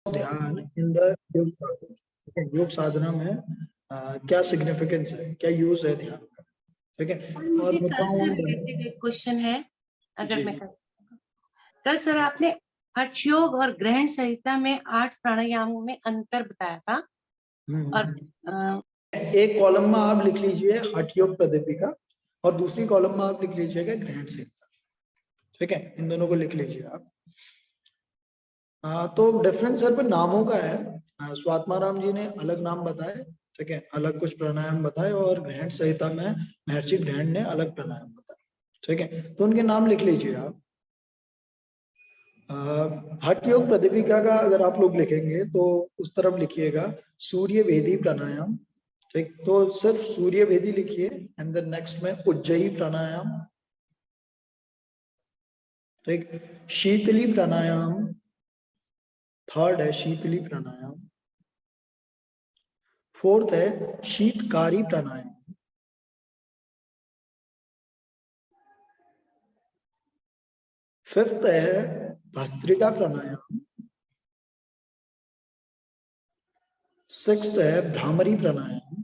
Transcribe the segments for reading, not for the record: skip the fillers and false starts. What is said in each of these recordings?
ध्यान in the योग साधना। योग साधना में क्या सिग्निफिकेंस है, क्या यूज है ध्यान का, ठीक है। और मुझे कल से रिलेटेड एक क्वेश्चन है, अगर मैं कल सर आपने हठ योग और ग्रहण संहिता में 8 प्राणायामों में अंतर बताया था। और एक कॉलम में आप लिख लीजिए हठ योग प्रदीपिका और दूसरी कॉलम में आप लिख लीजिएगा ग्रहण संहिता, ठीक है। इन दोनों को लिख लीजिए आप। तो डिफरेंस सर पर नामों का है। स्वात्माराम जी ने अलग नाम बताए, ठीक है, अलग कुछ प्राणायाम बताए, और ग्रहण संहिता में महर्षि ग्रहण ने अलग प्राणायाम बताए, ठीक है। तो उनके नाम लिख लीजिए आप। हठ योग प्रदीपिका का अगर आप लोग लिखेंगे तो उस तरफ लिखिएगा सूर्य वेदी प्राणायाम, ठीक। तो सिर्फ सूर्य वेदी लिखिए एंड देन नेक्स्ट में उज्जयी प्राणायाम, ठीक। शीतली प्राणायाम, थर्ड है शीतली प्राणायाम। फोर्थ है शीतकारी प्राणायाम। फिफ्थ है भस्त्रिका प्राणायाम। सिक्स्थ है भ्रामरी प्राणायाम।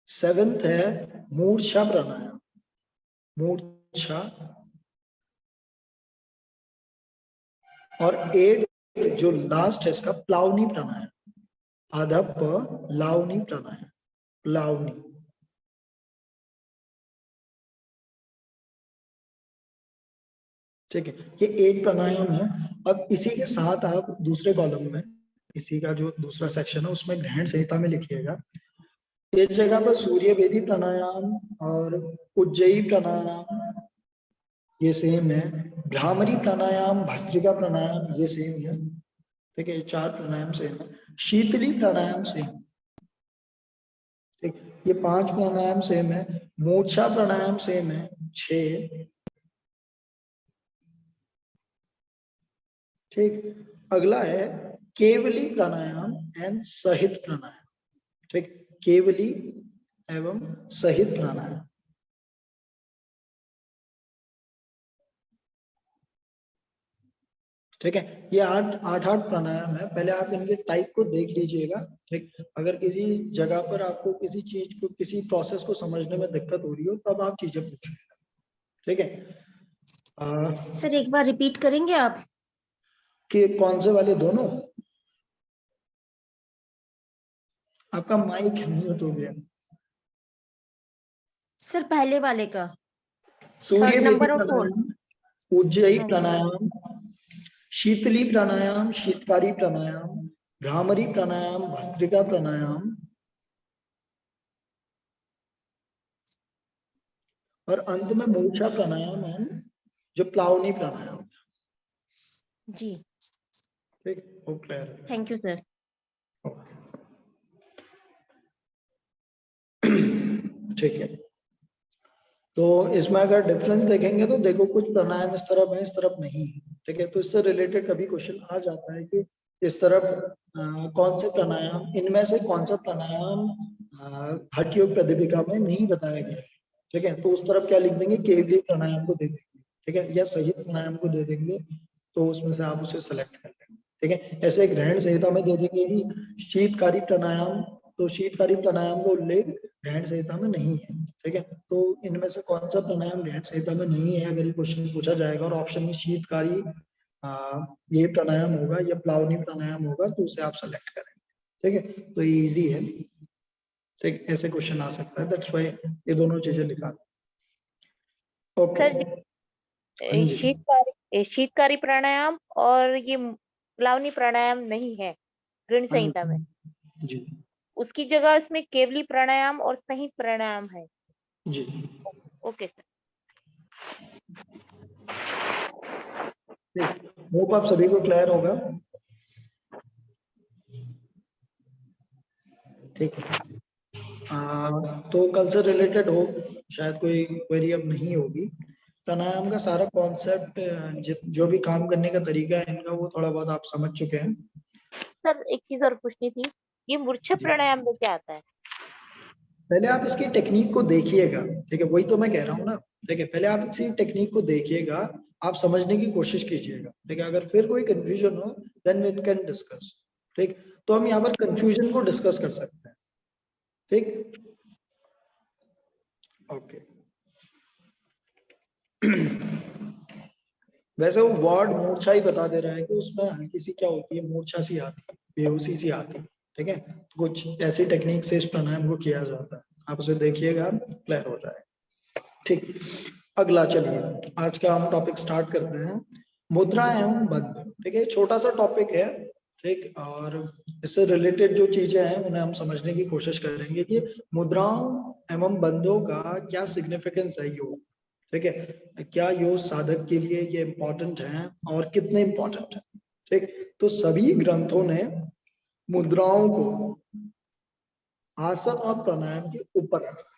सेवेंथ है मूर्छा प्राणायाम, मूर्छा। और एट जो लास्ट है इसका प्लावनी प्राणायाम, आधा प लावनी प्राणायाम, प्लावनी, ठीक है। ये 8 प्राणायाम है। अब इसी के साथ आप दूसरे कॉलम में, इसी का जो दूसरा सेक्शन है उसमें ग्रहण संहिता में लिखिएगा इस जगह पर सूर्य वेदी प्राणायाम और उज्जयी प्राणायाम ये सेम है, भ्रामरी प्राणायाम, भस्त्रिका प्राणायाम ये सेम है, ठीक है। ये 4 प्राणायाम सेम है। शीतली प्राणायाम सेम, ठीक। ये 5 प्राणायाम सेम है। मूर्छा प्राणायाम सेम है, 6, ठीक। अगला है केवली प्राणायाम एंड सहित प्राणायाम, ठीक। केवली एवं सहित प्राणायाम, ठीक है। ये 8 प्राणायाम है। पहले आप इनके टाइप को देख लीजिएगा, ठीक। अगर किसी जगह पर आपको किसी चीज को, किसी प्रोसेस को समझने में दिक्कत हो रही हो तब आप चीजें पूछिएगा, ठीक है। सर एक बार रिपीट करेंगे आप कि कौन से वाले दोनों? आपका माइक म्यूट हो गया सर, पहले वाले का सूर्य नंबर और प्राणायाम, उज्जयी प्राणायाम, शीतली प्राणायाम, शीतकारी प्राणायाम, भ्रामरी प्राणायाम, भस्त्रिका प्राणायाम और अंत में मूर्छा प्राणायाम है जो प्लावनी प्राणायाम, जी, ठीक। वो क्लियर, थैंक यू सर। ठीक है। तो इसमें अगर डिफरेंस देखेंगे तो देखो कुछ प्राणायाम इस तरफ है, इस तरफ नहीं है, ठीक है। तो इससे रिलेटेड कभी क्वेश्चन आ जाता है कि इस तरफ कौन से प्राणायाम, इनमें से कौन सा प्राणायाम हठ योग प्रदीपिका में नहीं बताया गया है, ठीक है। तो उस तरफ क्या लिख देंगे, केवली प्राणायाम को दे देंगे, ठीक है, या सहित प्राणायाम को दे देंगे। तो उसमें से आप उसे सेलेक्ट कर लेंगे, ठीक है। ऐसे ग्रहण संहिता में दे देंगे कि शीतकारी प्राणायाम, तो शीतकारी प्राणायाम का उल्लेख ग्रहण संहिता में नहीं है, ठीक है। तो इनमें से कौन सा प्राणायाम ग्रहण संहिता में नहीं है, अगर ये क्वेश्चन पूछा जाएगा और ऑप्शन में शीतकारी ये प्राणायाम होगा या प्लावनी प्राणायाम होगा तो उसे आप सेलेक्ट करें, ठीक है। तो ये इजी है, ठीक। ऐसे क्वेश्चन आ सकता है, दैट्स व्हाई ये दोनों चीजें लिखा। ओके। शीतकारी प्राणायाम और ये प्लावनी प्राणायाम नहीं है ग्रहण संहिता में जी, उसकी जगह इसमें केवली प्राणायाम और संहित प्राणायाम है जी। ओके सर, होप आप सभी को क्लियर होगा, ठीक है। तो कल से रिलेटेड हो शायद कोई क्वेरी अब नहीं होगी। प्राणायाम का सारा कॉन्सेप्ट, जो भी काम करने का तरीका है इनका, वो थोड़ा बहुत आप समझ चुके हैं। सर एक चीज और पूछनी थी, ये मूर्छा प्राणायाम में क्या आता है? पहले आप इसकी टेक्निक को देखिएगा, ठीक है, वही तो मैं कह रहा हूँ ना, ठीक है, पहले आप इसी टेक्निक को देखिएगा, आप समझने की कोशिश कीजिएगा, ठीक है, अगर फिर कोई कंफ्यूजन हो देन वी कैन डिस्कस, ठीक, तो हम यहाँ पर कंफ्यूजन को डिस्कस कर सकते हैं, ठीक, ओके। वैसे वो वर्ड मूर्छा ही बता दे रहा है कि उसमें हल्की सी क्या होती है, मूर्छा सी आती है, बेहोशी सी आती है, ठीक है, कुछ ऐसी टेक्निक से इस प्राणायाम को किया जाता है, आप उसे देखिएगा, क्लियर हो जाएगा, ठीक। अगला चलिए आज का हम टॉपिक स्टार्ट करते हैं, मुद्रा एवं बंध, ठीक है, छोटा सा टॉपिक है, ठीक, और इससे रिलेटेड जो चीजें हैं उन्हें हम समझने की कोशिश करेंगे कि मुद्राओं एवं बंधों का क्या सिग्निफिकेंस है योग, ठीक है, क्या योग साधक के लिए ये इम्पोर्टेंट है और कितने इम्पोर्टेंट है, ठीक। तो सभी ग्रंथों ने मुद्राओं को आसन और प्राणायाम के ऊपर रखा,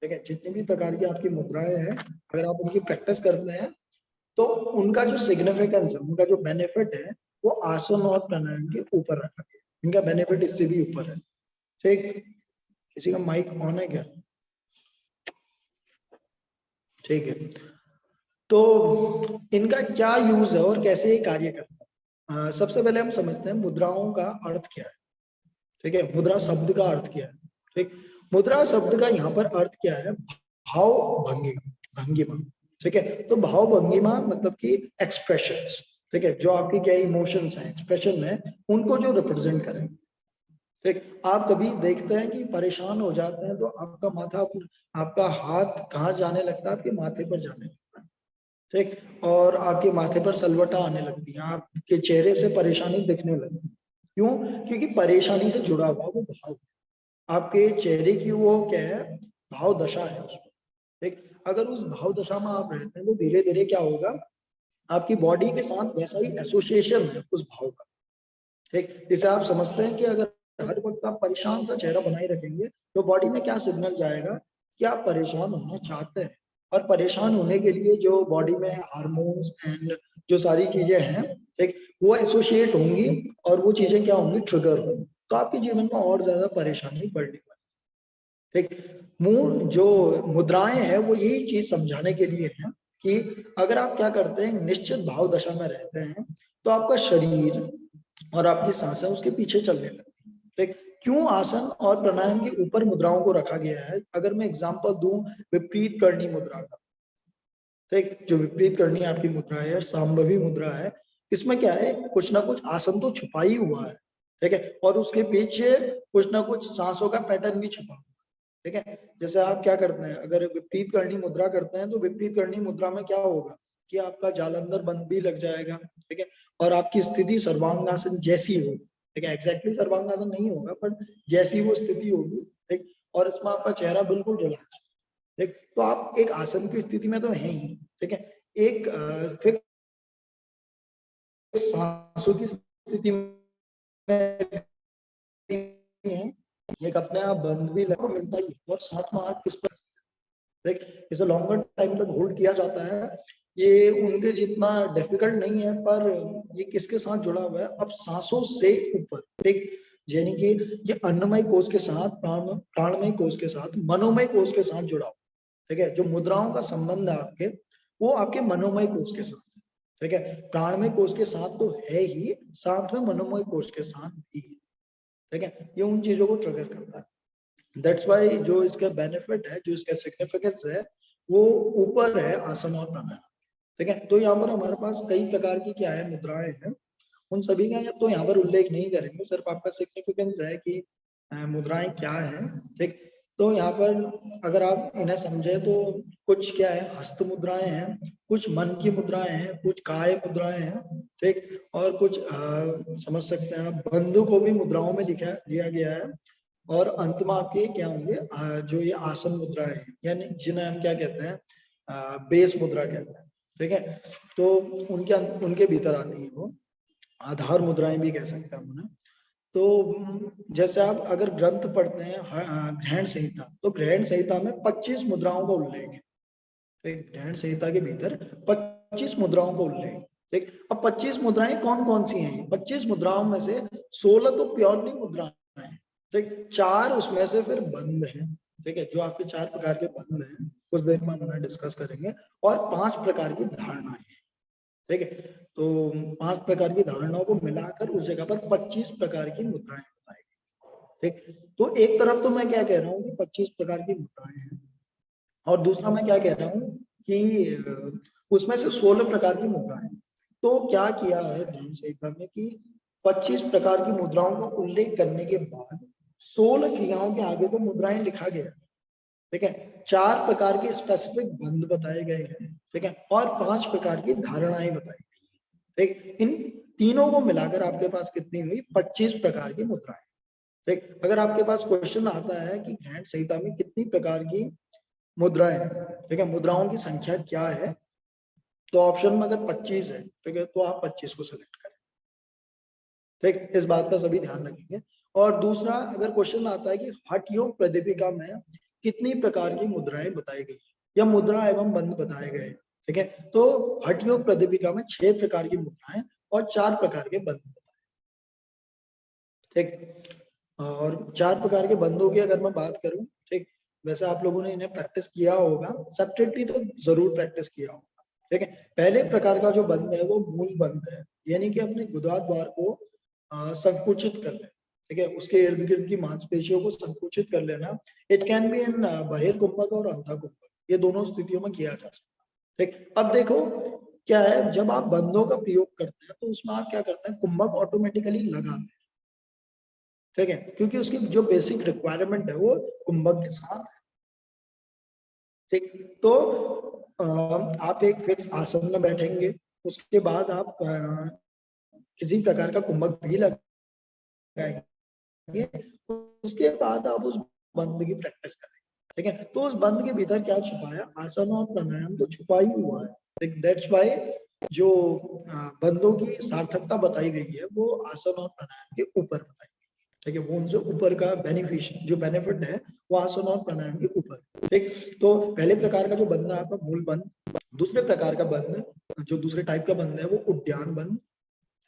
ठीक है, जितनी भी प्रकार की आपकी मुद्राएं हैं अगर आप उनकी प्रैक्टिस करते हैं तो उनका जो सिग्निफिकेंस है, उनका जो बेनिफिट है वो आसन और प्राणायाम के ऊपर रखा गया, इनका बेनिफिट इससे भी ऊपर है, ठीक। किसी का माइक ऑन है क्या? ठीक है, तो इनका क्या यूज है और कैसे ये कार्य करता है, सबसे पहले हम समझते हैं मुद्राओं का अर्थ क्या है, ठीक है, मुद्रा शब्द का अर्थ क्या है, ठीक, मुद्रा शब्द का यहाँ पर अर्थ क्या है, भाव भंगिमा, भंगिमा, ठीक है, तो भाव भंगिमा मतलब कि एक्सप्रेशंस, ठीक है, जो आपके क्या इमोशंस हैं, एक्सप्रेशन है, उनको जो रिप्रेजेंट करें, ठीक। आप कभी देखते हैं कि परेशान हो जाते हैं तो आपका माथा, आपका हाथ कहाँ जाने लगता है, आपके माथे पर जाने लगता है, ठीक, और आपके माथे पर सलवटा आने लगती है, आपके चेहरे से परेशानी दिखने लगती है, क्यों? क्योंकि परेशानी से जुड़ा हुआ वो भाव, आपके चेहरे की वो क्या है, भाव दशा है उसमें, ठीक। अगर उस भाव दशा में आप रहते हैं तो धीरे धीरे क्या होगा, आपकी बॉडी के साथ वैसा ही एसोसिएशन है उस भाव का, ठीक। इसे आप समझते हैं कि अगर हर वक्त आप परेशान सा चेहरा बनाए रखेंगे तो बॉडी में क्या सिग्नल जाएगा कि आप परेशान होना चाहते हैं, और परेशान होने के लिए जो बॉडी में हार्मोन्स एंड जो सारी चीजें हैं, ठीक, वो एसोसिएट होंगी और वो चीजें क्या होंगी, ट्रिगर होंगी, तो आपके जीवन में और ज्यादा परेशानी बढ़ने वाली, ठीक। मूल जो मुद्राएं हैं वो यही चीज समझाने के लिए है कि अगर आप क्या करते हैं, निश्चित भाव दशा में रहते हैं तो आपका शरीर और आपकी सांसें उसके पीछे चलने लगती है, ठीक। क्यों आसन और प्राणायाम के ऊपर मुद्राओं को रखा गया है, अगर मैं एग्जांपल दूं विपरीत करनी मुद्रा का, ठीक, जो विपरीत करनी आपकी मुद्रा है, सांभवी मुद्रा है, इसमें क्या है, कुछ ना कुछ आसन तो छुपा ही हुआ है, ठीक है, और उसके पीछे कुछ ना कुछ सांसों का पैटर्न भी छुपा हुआ है, ठीक है। जैसे आप क्या करते हैं, अगर विपरीत करनी मुद्रा करते हैं तो विपरीत करनी मुद्रा में क्या होगा कि आपका जालंधर बंद भी लग जाएगा, ठीक है, और आपकी स्थिति सर्वांगासन जैसी होगी, ठीक है, एग्जैक्टली सर्वांगासन नहीं होगा पर जैसी वो स्थिति होगी, ठीक, और इसमें आपका चेहरा बिल्कुल रिलैक्स, ठीक, तो आप एक आसन की स्थिति में तो है ही, ठीक है, एक फिक्स सांसों की स्थिति में एक अपने आप बंद भी लगो मिलता ही, और साथ में आप किस पर, ठीक, इसे लॉन्गर टाइम तक होल्ड किया जाता है, ये उनके जितना डिफिकल्ट नहीं है, पर ये किसके साथ जुड़ा हुआ है, अब सांसों से ऊपर, ठीक, यानी कि ये अन्नमय कोश के साथ, प्राणमय कोश के साथ, मनोमय कोश के साथ जुड़ा हुआ, ठीक है, जो मुद्राओं का संबंध है आपके, वो आपके मनोमय कोश के साथ, ठीक है, प्राणमय कोश के साथ तो है ही, साथ में मनोमय कोश के साथ भी, ठीक है, ये उन चीजों को ट्रिगर करता है, दैट्स वाई जो इसका बेनिफिट है, जो इसका सिग्निफिकेंस है वो ऊपर है आसन और प्राणायाम, ठीक है। तो यहाँ पर हमारे पास कई प्रकार की क्या है, मुद्राएं हैं, उन सभी का तो यहाँ पर उल्लेख नहीं करेंगे, सिर्फ आपका सिग्निफिकेंस है कि मुद्राएं क्या है, ठीक। तो यहाँ पर अगर आप इन्हें समझे तो कुछ क्या है, हस्त मुद्राएं हैं, कुछ मन की मुद्राएं हैं, कुछ काय मुद्राएं हैं, ठीक, और कुछ समझ सकते हैं आप बंधु को भी मुद्राओं में लिया गया है, और अंत में आपके क्या होंगे, जो ये आसन मुद्रा है, यानी जिन्हें हम क्या कहते हैं, बेस मुद्रा कहते हैं, ठीक है, तो उनके भीतर आती है वो, आधार मुद्राएं भी कह सकते हैं उन्हें। तो जैसे आप अगर ग्रंथ पढ़ते हैं ग्रहण संहिता, तो ग्रहण संहिता में 25 मुद्राओं का उल्लेख है, ठीक, ग्रहण संहिता के भीतर 25 मुद्राओं का उल्लेख, ठीक। अब 25 मुद्राएं कौन कौन सी हैं, 25 मुद्राओं में से 16 तो प्योरली मुद्राएं हैं, ठीक, 4 उसमें से फिर बंद है, ठीक है, जो आपके 4 प्रकार के बंद हैं कुछ देर में हम डिस्कस करेंगे, और 5 प्रकार की धारणाएं, ठीक है। तो 5 प्रकार की धारणाओं को मिलाकर उस जगह पर 25 प्रकार की मुद्राएं बताएगी, ठीक। तो एक तरफ तो मैं क्या कह रहा हूँ कि 25 प्रकार की मुद्राएं हैं, और दूसरा मैं क्या कह रहा हूँ कि उसमें से 16 प्रकार की मुद्राएं। तो क्या किया है ग्रहण संहिता में कि 25 प्रकार की मुद्राओं का उल्लेख करने के बाद 16 क्रियाओं के आगे तो मुद्राएं लिखा गया, ठीक है, 4 प्रकार के स्पेसिफिक बंध बताए गए हैं, ठीक है, और 5 प्रकार की धारणाएं बताई गई, ठीक। इन तीनों को मिलाकर आपके पास कितनी हुई? 25 प्रकार की मुद्राएं, ठीक। अगर आपके पास क्वेश्चन आता है कि ग्रहण संहिता में कितनी प्रकार की मुद्राएं, ठीक है, मुद्राओं की संख्या क्या है, तो ऑप्शन में अगर 25 है, ठीक है, तो आप 25 को सिलेक्ट करें, ठीक, इस बात का सभी ध्यान रखेंगे। और दूसरा, अगर क्वेश्चन आता है कि हठ योग प्रदीपिका में कितनी प्रकार की मुद्राएं बताई गई या मुद्रा एवं बंध बताए गए, ठीक है, तो हठ योग प्रदीपिका में 6 प्रकार की मुद्राएं और 4 प्रकार के बंध बताए, ठीक। और 4 प्रकार के बंधों की अगर मैं बात करूं, ठीक, वैसे आप लोगों ने इन्हें प्रैक्टिस किया होगा, सेपरेटली तो जरूर प्रैक्टिस किया होगा, ठीक है। पहले प्रकार का जो बंध है वो मूल बंध है, यानी कि अपने गुदा द्वार को संकुचित कर लेना, ठीक है, उसके इर्द गिर्द की मांसपेशियों को संकुचित कर लेना। इट कैन बी इन बहिर्कुंभक और अंतःकुंभक, ये दोनों स्थितियों में किया जा सकता है, ठीक। अब देखो क्या है, जब आप बंधों का प्रयोग करते हैं तो उसमें आप क्या करते हैं, कुंभक ऑटोमेटिकली लगाते हैं, ठीक है, क्योंकि उसकी जो बेसिक रिक्वायरमेंट है वो कुंभक के साथ है, ठीक। तो आप एक फिक्स आसन में बैठेंगे, उसके बाद आप किसी प्रकार का कुंभक भी लगाएंगे, उसके बाद आप उस बंद की प्रैक्टिस करेंगे, ठीक है। तो उस बंद के भीतर क्या छुपा है? आसन और प्राणायाम तो छुपा ही हुआ है, दैट्स व्हाई जो बंदों की सार्थकता बताई गई है वो आसन और प्राणायाम के ऊपर बताई, ठीक है, वो उनसे ऊपर का बेनिफिशियल जो बेनिफिट है वो आसन और प्राणायाम के ऊपर, ठीक। तो पहले प्रकार का जो बंध है आपका मूल बंध, दूसरे प्रकार का बंध, जो दूसरे टाइप का बंध है वो उद्यान बंध,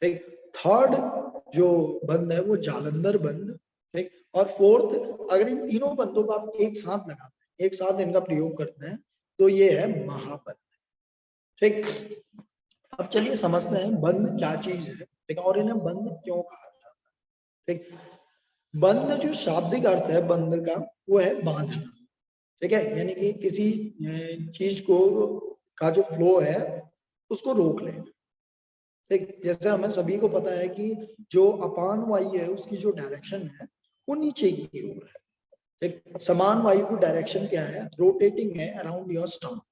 ठीक। थर्ड जो बंध है वो जालंधर बंध, ठीक। और फोर्थ, अगर इन तीनों बंधों को आप एक साथ लगाते हैं, एक साथ इनका प्रयोग करते हैं, तो ये है महाबंध, ठीक। अब चलिए समझते हैं बंध क्या चीज है, ठीक, और इन्हें बंध क्यों कहा जाता है, ठीक। बंध जो शाब्दिक अर्थ है बंध का वो है बांधना, ठीक है, यानी कि किसी चीज को का जो फ्लो है उसको रोक लेना, ठीक। जैसे हमें सभी को पता है कि जो अपान वायु है उसकी जो डायरेक्शन है वो नीचे की ओर है, ठीक। समान वायु की डायरेक्शन क्या है? रोटेटिंग है अराउंड योर स्टमक,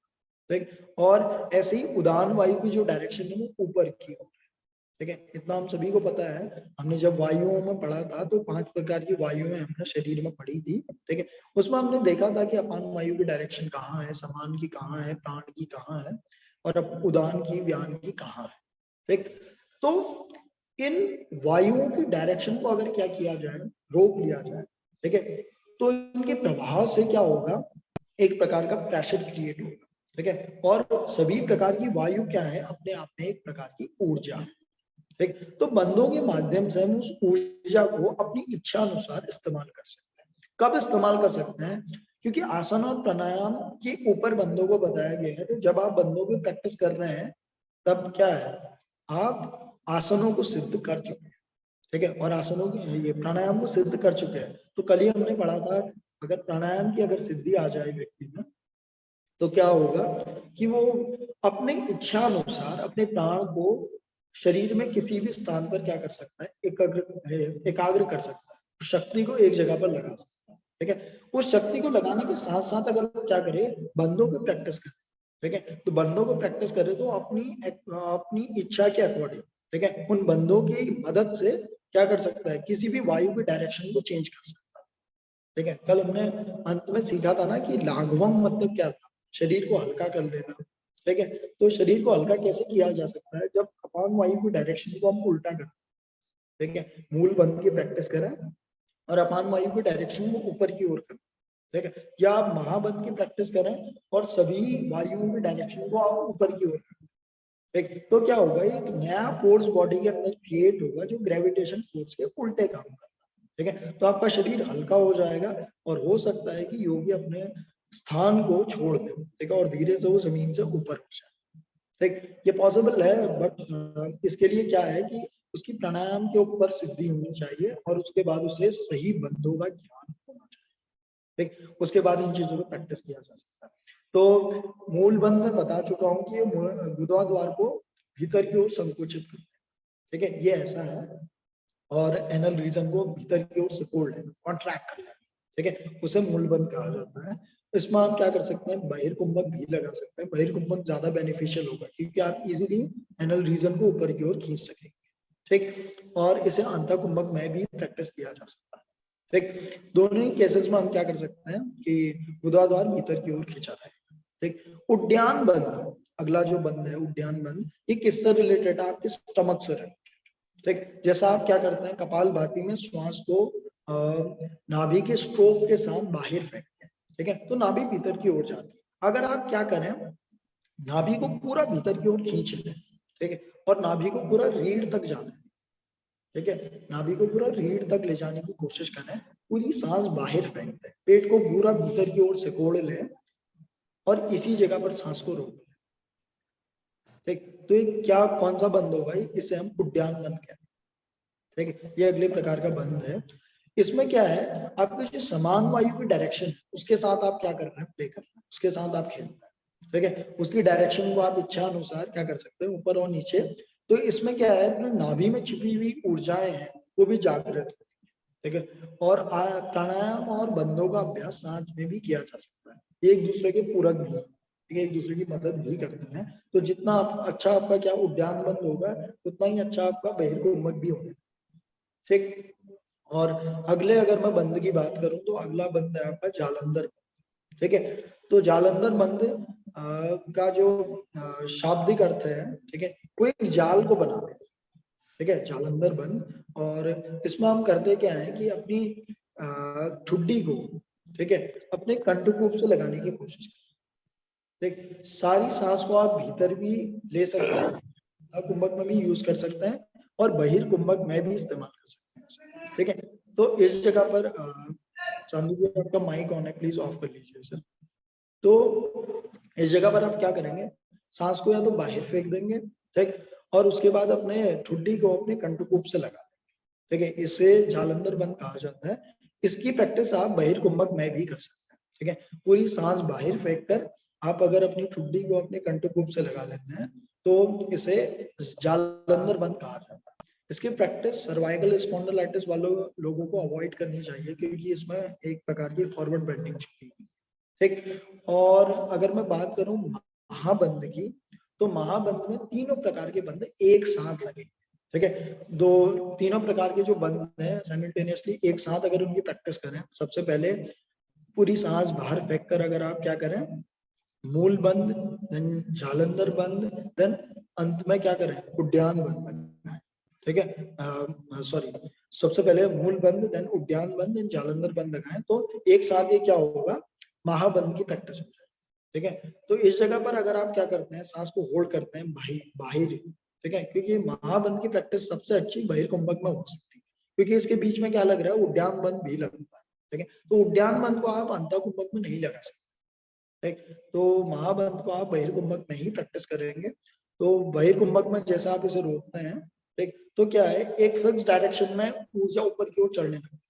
ठीक। और ऐसे ही उदान वायु की जो डायरेक्शन है वो ऊपर की ओर, ठीक है, इतना हम सभी को पता है। हमने जब वायुओं में पढ़ा था तो 5 प्रकार की वायुएं हमने शरीर में पढ़ी थी, ठीक है, उसमें हमने देखा था कि अपान वायु की डायरेक्शन कहाँ है, समान की कहाँ है, प्राण की कहाँ है, और अब उदान की, व्यान की कहाँ है, ठीक। तो इन वायुओं की डायरेक्शन को अगर क्या किया जाए, रोक लिया जाए, ठीक है, तो इनके प्रभाव से क्या होगा? एक प्रकार का प्रेशर क्रिएट होगा, ठीक है, और सभी प्रकार की वायु क्या है? अपने आप में एक प्रकार की ऊर्जा है, ठीक। तो बंधों के माध्यम से हम उस ऊर्जा को अपनी इच्छा अनुसार इस्तेमाल कर सकते हैं। कब इस्तेमाल कर सकते हैं? क्योंकि आसन और प्राणायाम के ऊपर बंधों को बताया गया है, तो जब आप बंधों की प्रैक्टिस कर रहे हैं तब क्या है, आप आसनों को सिद्ध कर चुके हैं, ठीक है, और आसनों की ये प्राणायाम को सिद्ध कर चुके हैं। तो कल ही हमने पढ़ा था, अगर प्राणायाम की अगर सिद्धि आ जाए व्यक्ति में तो क्या होगा कि वो अपनी इच्छा अनुसार अपने प्राण को शरीर में किसी भी स्थान पर क्या कर सकता है? एकाग्र कर सकता है, शक्ति को एक जगह पर लगा सकता है, ठीक है। उस शक्ति को लगाने के साथ साथ अगर वो क्या करे, बंधों को प्रैक्टिस करे, ठीक है, तो बंधों को प्रैक्टिस करे तो अपनी इच्छा के अकॉर्डिंग, ठीक है, उन बंधों की मदद से क्या कर सकता है? किसी भी वायु की डायरेक्शन को चेंज कर सकता है, ठीक है। कल हमने अंत में सीखा था ना कि लाघवम मतलब क्या था? शरीर को हल्का कर लेना, ठीक है। तो शरीर को हल्का कैसे किया जा सकता है? जब अपान वायु की डायरेक्शन को हम उल्टा करें, ठीक है, मूल बंध की प्रैक्टिस करें और अपान वायु की डायरेक्शन को ऊपर की ओर करें, ठीक है, या आप महाबंध की प्रैक्टिस करें और सभी वायुओं की डायरेक्शन को आप ऊपर की ओर करें, ठीक। तो क्या होगा? एक नया फोर्स बॉडी के अंदर क्रिएट होगा जो ग्रेविटेशन फोर्स के उल्टे काम करता है, ठीक है। तो आपका शरीर हल्का हो जाएगा और हो सकता है कि योगी अपने स्थान को छोड़ दे, ठीक है, और धीरे से वो जमीन से ऊपर हो जाए। ठीक, ये पॉसिबल है, बट इसके लिए क्या है कि उसकी प्राणायाम के ऊपर सिद्धि होनी चाहिए और उसके बाद उसे सही बंधों का ज्ञान होना चाहिए। ठीक, उसके बाद इन चीजों को प्रैक्टिस किया जा सकता है। तो मूल बंध में बता चुका हूँ कि ये गुदवाद्वार को भीतर की ओर संकुचित करते हैं, ठीक है, ये ऐसा है, और एनल रीजन को भीतर की ओर सिकोड़ लेना, कॉन्ट्रैक्ट कर लेना, ठीक है, उसे मूल बंध कहा जाता है। इसमें आप क्या कर सकते हैं, बहिर्कुंभक भी लगा सकते हैं। बहिर्कुंभक ज्यादा बेनिफिशियल होगा क्योंकि आप इजीली एनल रीजन को ऊपर की ओर खींच सकेंगे, ठीक, और इसे अंतःकुंभक में भी प्रैक्टिस किया जा सकता है। ठीक, दोनों ही केसेस में हम क्या कर सकते हैं कि गुदाद्वार भीतर की ओर खींचा जाए। ठीक, उद्यान बंध, अगला जो बंध है उद्यान बंध, ये किससे रिलेटेड है, आपके स्टमक से रिलेटेड। ठीक, जैसा आप क्या करते हैं, कपालभाति में श्वास को नाभि के स्ट्रोक के साथ बाहर फेंकते हैं, ठीक है, तो नाभि भीतर की ओर जाती है। अगर आप क्या करें, नाभि को पूरा भीतर की ओर खींच लें, ठीक है, और नाभि को पूरा रीढ़ तक जाना है, ठीक है, नाभि को पूरा रीढ़ तक ले जाने की कोशिश करें, पूरी सांस बाहर फेंक दें, पेट को पूरा भीतर की ओर सिकोड़ लें और इसी जगह पर सांस को रोक लें। ठीक, तो ये क्या, कौन सा बंद होगा, इसे हम उद्यान बंद कहते हैं। ठीक है, ये अगले प्रकार का बंद है। इसमें क्या है, आपकी जो समान वायु की डायरेक्शन है उसके साथ आप क्या कर रहे हैं, प्ले कर रहे हैं, उसके साथ आप खेल रहे हैं, ठीक है, उसकी डायरेक्शन को आप इच्छा अनुसार क्या कर सकते हैं, ऊपर और नीचे। तो इसमें क्या है, जो नाभि में छिपी हुई ऊर्जाएं हैं वो भी जागृत होती है, ठीक है, और प्राणायाम और बंधों का अभ्यास साथ में भी किया जा सकता है, एक दूसरे के पूरक भी, ठीक है, एक दूसरे की मदद भी करते हैं। तो जितना अच्छा आपका क्या उद्यान बंद होगा, उतना ही अच्छा आपका बहिर्कुंभक भी होगा। ठीक, और अगले अगर मैं बंद की बात करूं तो अगला बंद है आपका जालंधर बंद, ठीक है। तो जालंधर बंद का जो शाब्दिक अर्थ है, ठीक है, वो एक जाल को बनाना है, ठीक है, जालंधर बंद। और इसमें हम करते क्या है कि अपनी ठुड्डी को, ठीक है, अपने कंठकूप से लगाने की कोशिश करते हैं। ठीक, सारी सांस को आप भीतर भी ले सकते हैं, कुंभक में भी यूज कर सकते हैं और बहिर्कुंभक में भी इस्तेमाल कर सकते हैं, ठीक है। तो इस जगह पर चांदू जी आपका माइक ऑन है, प्लीज ऑफ कर लीजिए सर। तो इस जगह पर आप क्या करेंगे, सांस को या तो बाहर फेंक देंगे, ठीक, और उसके बाद अपने ठुड्डी को अपने कंठकूप से लगा, ठीक है, इसे जालंधर बंद कहा जाता है। इसकी प्रैक्टिस आप बहिर्कुंभक में भी कर सकते हैं, ठीक है, पूरी सांस बाहर फेंक कर आप अगर अपनी ठुड्डी को अपने कंठकूप से लगा लेते हैं तो इसे जालंधर बंद कहा जाता है। इसकी प्रैक्टिस सर्वाइकल स्पॉन्डिलाइटिस वालों लोगों को अवॉइड करनी चाहिए क्योंकि इसमें एक प्रकार की फॉरवर्ड बेंडिंग छुपी है, ठीक। और अगर मैं बात करूं महाबंद की, तो महाबंद में तीनों प्रकार के बंद एक साथ लगे, ठीक है, तीनों प्रकार के जो बंद हैं साइमल्टेनियसली एक साथ अगर उनकी प्रैक्टिस करें, सबसे पहले पूरी सांस बाहर फेंक कर अगर आप क्या करें, मूल बंद, देन जालंधर बंद, देन अंत में क्या करें, उद्यान बंद, ठीक है, सॉरी, सबसे पहले मूल बंद, देन उद्यान बंद, देन जालंधर बंद लगाएं, तो एक साथ ये क्या होगा, महाबंद की प्रैक्टिस हो जाए, ठीक है। तो इस जगह पर अगर आप क्या करते हैं, सांस को होल्ड करते हैं बाहर, ठीक है, क्योंकि महाबंद की प्रैक्टिस सबसे अच्छी बहिर्कुंभक में हो सकती है क्योंकि इसके बीच में क्या लग रहा है, उद्यान बंद भी लगता है, ठीक है। तो उद्यान बंद को आप अंतःकुंभक में नहीं लगा सकते, ठीक, तो महाबंद को आप बहिर्कुंभक में ही प्रैक्टिस करेंगे। तो बहिर्कुंभक में जैसा आप इसे रोकते हैं, ठीक, तो क्या है, एक फिक्स डायरेक्शन में ऊर्जा ऊपर की ओर चढ़ने लगती है,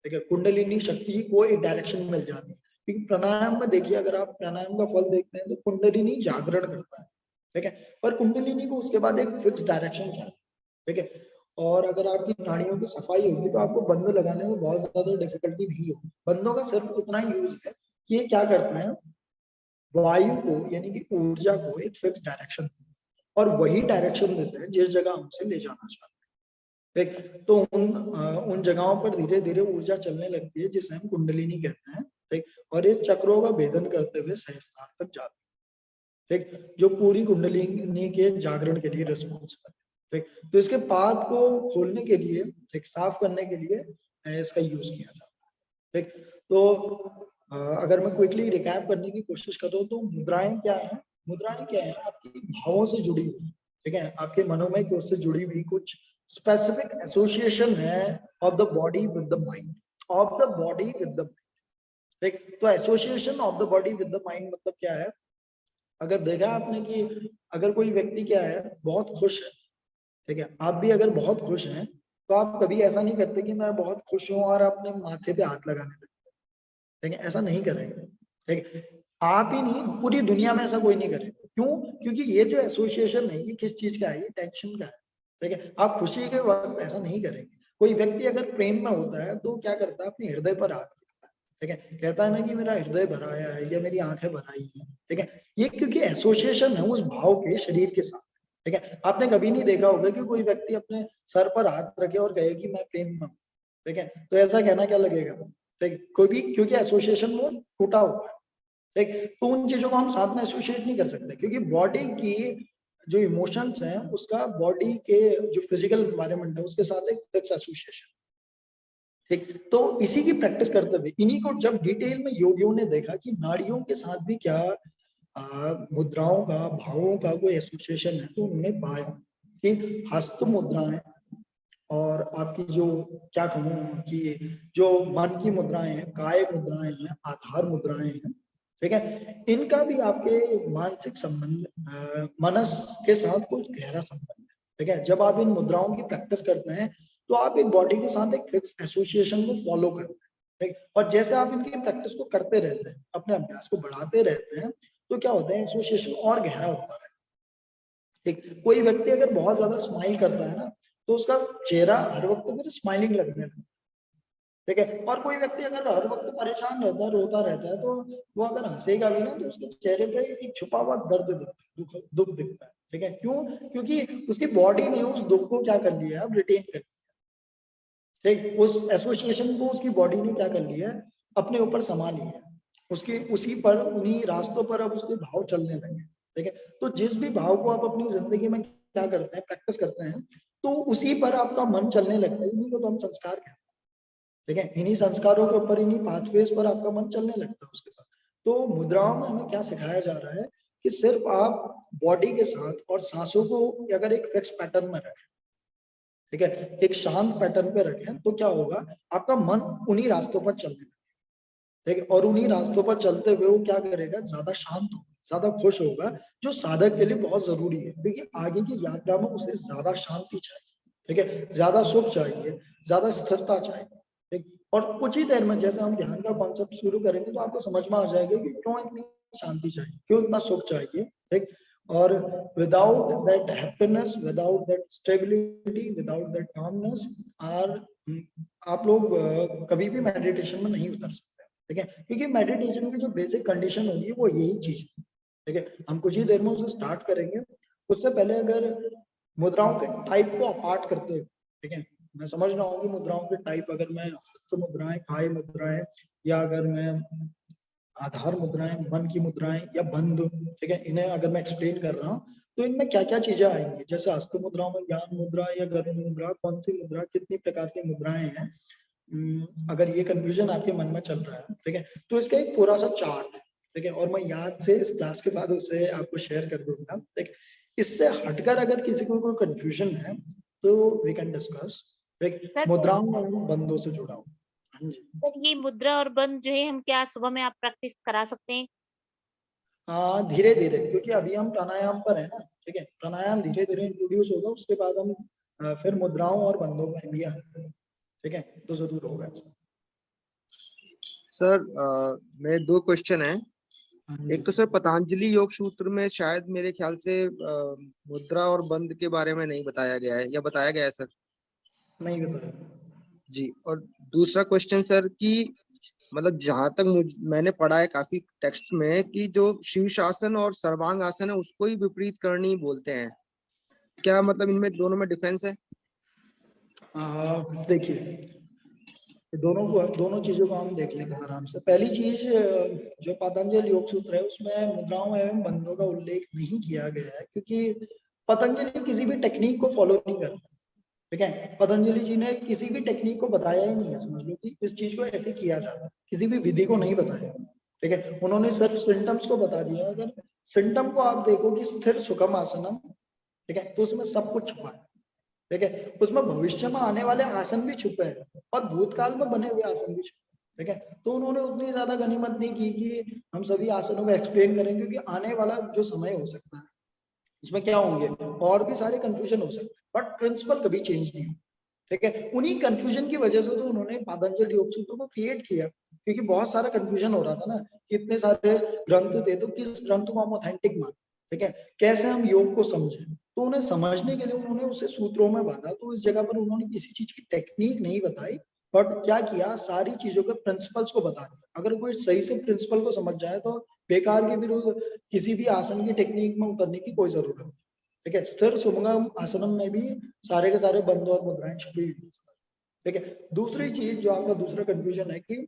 ठीक है, कुंडलिनी शक्ति को एक डायरेक्शन मिल जाती है। क्योंकि प्राणायाम में देखिए, अगर आप प्राणायाम का फल देखते हैं तो कुंडलिनी जागरण करता है, ठीक है, पर कुंडलिनी को उसके बाद एक फिक्स डायरेक्शन चाहिए, ठीक है। और अगर आपकी नाड़ियों की सफाई होगी तो आपको बंद लगाने में बहुत ज्यादा डिफिकल्टी नहीं होगी। बंदों का सिर्फ इतना यूज है कि ये क्या करते हैं, वायु को यानी कि ऊर्जा को एक फिक्स डायरेक्शन और वही डायरेक्शन देते हैं जिस जगह हम उसे ले जाना चाहते हैं, ठीक। तो उन जगहों पर धीरे धीरे ऊर्जा चलने लगती है जिसे हम कुंडलिनी कहते हैं, ठीक, और ये चक्रों का भेदन करते हुए सहस्त्रार तक जाती है, ठीक, जो पूरी कुंडलिनी के जागरण के लिए रिस्पॉन्सिबल है, ठीक। तो इसके पात को खोलने के लिए, ठीक, साफ करने के लिए इसका यूज किया जाता है, ठीक। तो अगर मैं क्विकली रिकैप करने की कोशिश करूं तो मुद्राएं क्या है, मुद्राएं क्या है, आपकी भावों से जुड़ी हुई, ठीक है, आपके मनोमय कोष से जुड़ी हुई कुछ स्पेसिफिक एसोसिएशन है of the body with the mind, of the body with the mind. ठीक, तो association of the body with the mind मतलब क्या है? अगर देखा आपने कि अगर कोई व्यक्ति क्या है बहुत खुश है, ठीक है, आप भी अगर बहुत खुश हैं तो आप कभी ऐसा नहीं करते कि मैं बहुत खुश हूं और अपने माथे पे हाथ लगाने लगते, ठीक है, ऐसा नहीं करेंगे। ठीक, आप ही नहीं, पूरी दुनिया में ऐसा कोई नहीं करेगा। क्यों? क्योंकि ये जो एसोसिएशन है ये किस चीज का है? ये टेंशन का है। ठीक है, आप खुशी के वक्त ऐसा नहीं करेंगे। कोई व्यक्ति अगर प्रेम में होता है तो क्या करता है? अपने हृदय पर हाथ रखता है, ठीक है, कहता है ना कि मेरा हृदय भरा है या मेरी आंखें भर आई है, ठीक है, ये क्योंकि एसोसिएशन है उस भाव के शरीर के साथ। ठीक है, आपने कभी नहीं देखा होगा कि कोई व्यक्ति अपने सर पर हाथ रखे और कहे कि मैं प्रेम में हूं, ठीक है, तो ऐसा कहना क्या लगेगा? ठीक, कोई भी, क्योंकि एसोसिएशन वो टूटा हुआ है। ठीक, तो उन चीजों को हम साथ में एसोसिएट नहीं कर सकते, क्योंकि बॉडी की जो इमोशंस हैं उसका बॉडी के जो फिजिकल एनवायरनमेंट है उसके साथ एक फिक्स एसोसिएशन। ठीक, तो इसी की प्रैक्टिस करते हुए इन्हीं को जब डिटेल में योगियों ने देखा कि नाड़ियों के साथ भी क्या मुद्राओं का, भावों का कोई एसोसिएशन है, तो उन्होंने पाया कि हस्त मुद्राएं और आपकी जो क्या कहूँ कि जो मन की मुद्राएं हैं, काय मुद्राएं हैं, आधार मुद्राएं हैं, ठीक है, इनका भी आपके मानसिक संबंध, मनस के साथ कुछ गहरा संबंध है। ठीक है, जब आप इन मुद्राओं की प्रैक्टिस करते हैं तो आप एक बॉडी के साथ एक फिक्स एसोसिएशन को फॉलो करते हैं। ठीक, और जैसे आप इनकी प्रैक्टिस को करते रहते हैं, अपने अभ्यास को बढ़ाते रहते हैं, तो क्या होता है? एसोसिएशन और गहरा होता है। ठीक, कोई व्यक्ति अगर बहुत ज्यादा स्माइल करता है ना तो उसका चेहरा हर वक्त फिर स्माइलिंग लगने लगता है। ठीक है, और कोई व्यक्ति अगर हर वक्त परेशान रहता है, रोता रहता है, तो वो अगर हंसेगा भी ना तो उसके चेहरे पे एक छुपा हुआ दर्द दिखता है, दुख दिखता है। ठीक है, क्यों? क्योंकि उसकी बॉडी ने उस दुख को क्या कर लिया है? अब रिटेन कर लिया। ठीक, उस एसोसिएशन को उसकी बॉडी ने क्या कर लिया है? अपने ऊपर समा लिया है। उसकी उसी पर, उन्हीं रास्तों पर अब उसके भाव चलने लगे। ठीक है, तो जिस भी भाव को आप अपनी जिंदगी में क्या करते हैं? प्रैक्टिस करते हैं, तो उसी पर आपका मन चलने लगता है। इन्हीं को तो हम संस्कार कहते हैं। ठीक है, इन्हीं संस्कारों के ऊपर, इन्हीं पाथवेज पर आपका मन चलने लगता है उसके बाद। तो मुद्राओं में हमें क्या सिखाया जा रहा है कि सिर्फ आप बॉडी के साथ और सांसों को अगर एक फिक्स पैटर्न में रखें, ठीक है, एक शांत पैटर्न पे रखें, तो क्या होगा? आपका मन उन्हीं रास्तों पर चलने लगेगा। ठीक है, और उन्हीं रास्तों पर चलते हुए वो क्या करेगा? ज्यादा शांत होगा, ज्यादा खुश होगा, जो साधक के लिए बहुत जरूरी है, क्योंकि आगे की यात्रा में उसे ज्यादा शांति चाहिए। ठीक है, ज्यादा सुख चाहिए, ज्यादा स्थिरता चाहिए। ठीक, और कुछ ही देर में जैसे हम ध्यान का कॉन्सेप्ट शुरू करेंगे तो आपको समझ में आ जाएगा कि क्यों इतनी शांति चाहिए, क्यों इतना सुख चाहिए। ठीक, और without that happiness, without that stability, without that calmness आप लोग कभी भी मेडिटेशन में नहीं उतर सकते। ठीक है, क्योंकि मेडिटेशन की जो बेसिक कंडीशन होगी वो यही चीज है। ठीक है, हम कुछ ही देर में उसे स्टार्ट करेंगे। उससे पहले अगर मुद्राओं के टाइप को अपार्ट करते हैं, ठीक है, मैं समझ रहा हूँ कि मुद्राओं के टाइप, अगर मैं हस्त मुद्राएं, काय मुद्राएं, या अगर मैं आधार मुद्राएं, मन की मुद्राएं, या बंध, ठीक है, इन्हें अगर मैं एक्सप्लेन कर रहा हूँ तो इनमें क्या क्या चीजें आएंगी। जैसे हस्त मुद्राओं में ज्ञान मुद्रा या गरुड़ मुद्रा, कौन सी मुद्रा, कितनी प्रकार की मुद्राएं हैं, अगर ये कंफ्यूजन आपके मन में चल रहा है, ठीक है, तो इसका एक पूरा सा चार्ट है। ठीक है, और मैं याद से इस क्लास के बाद उसे आपको शेयर कर दूंगा। ठीक, इससे हटकर अगर किसी को कोई कंफ्यूजन है तो वी कैन डिस्कस। मुद्राओं और बंधों से जुड़ा हूँ। हाँ जी, सर ये मुद्रा और बंध जो है हम क्या सुबह में आप प्रैक्टिस करा सकते हैं? हाँ, धीरे धीरे, क्योंकि अभी हम प्राणायाम पर है ना। ठीक है, प्राणायाम धीरे धीरे इंट्रोड्यूस होगा, उसके बाद हम फिर मुद्राओं और बंधों में भी आएंगे। ठीक है, तो जरूर होगा। सर मेरे दो क्वेश्चन हैं। एक तो सर पतंजलि योग सूत्र में शायद मेरे ख्याल से मुद्रा और बंध के बारे में नहीं बताया गया है, या बताया गया है सर? नहीं बताया जी। और दूसरा क्वेश्चन सर कि मतलब जहां तक मैंने पढ़ा है काफी टेक्स्ट में कि जो शीर्षासन और सर्वांग आसन है उसको ही विपरीत करनी बोलते हैं, क्या मतलब इनमें दोनों में डिफरेंस है? देखिए, दोनों चीजों को हम देख लेंगे आराम से। पहली चीज, जो पतंजलि योग सूत्र है उसमें मुद्राओं एवं बंधों का उल्लेख नहीं किया गया है, क्योंकि पतंजलि किसी भी टेक्निक को फॉलो नहीं करता। ठीक है, पतंजलि जी ने किसी भी टेक्निक को बताया ही नहीं है, समझ लो कि इस चीज को ऐसे किया जाता है, किसी भी विधि को नहीं बताया। ठीक है, उन्होंने सिर्फ सिम्टम्स को बता दिया। अगर सिम्टम को आप देखो कि स्थिर सुखम आसनम, ठीक है, तो उसमें सब कुछ छुपा है। ठीक है। उसमें भविष्य में आने वाले आसन भी छुपे हैं और भूतकाल में बने हुए आसन भी छुपे हैं, ठीक है। तो उन्होंने उतनी ज्यादा गनीमत नहीं की कि हम सभी आसनों को एक्सप्लेन करें, क्योंकि आने वाला जो समय हो सकता है उसमें क्या होंगे और भी सारे कंफ्यूजन हो सकते हैं, बट प्रिंसिपल कभी चेंज नहीं हो, ठीक है। उन्हीं कंफ्यूजन की वजह से तो उन्होंने पातंजलि योग सूत्र को क्रिएट किया, क्योंकि बहुत सारा कंफ्यूजन हो रहा था ना कि इतने सारे ग्रंथ थे, तो किस ग्रंथ को हम ऑथेंटिक माने, ठीक है, कैसे हम योग को समझें। तो उन्हें समझने के लिए उन्होंने उसे सूत्रों में बांधा। तो इस जगह पर उन्होंने किसी चीज की टेक्निक नहीं बताई, बट क्या किया, सारी चीजों के प्रिंसिपल्स को बता दिया। अगर कोई सही से प्रिंसिपल को समझ जाए तो बेकार के विरुद्ध किसी भी आसन की टेक्निक में उतरने की कोई जरूरत नहीं, ठीक है। स्थिर सुमंगम आसनम में भी सारे के सारे बंद और मुद्राएं छुपी हुई हैं, ठीक है। दूसरी चीज जो आपका दूसरा कंफ्यूजन है कि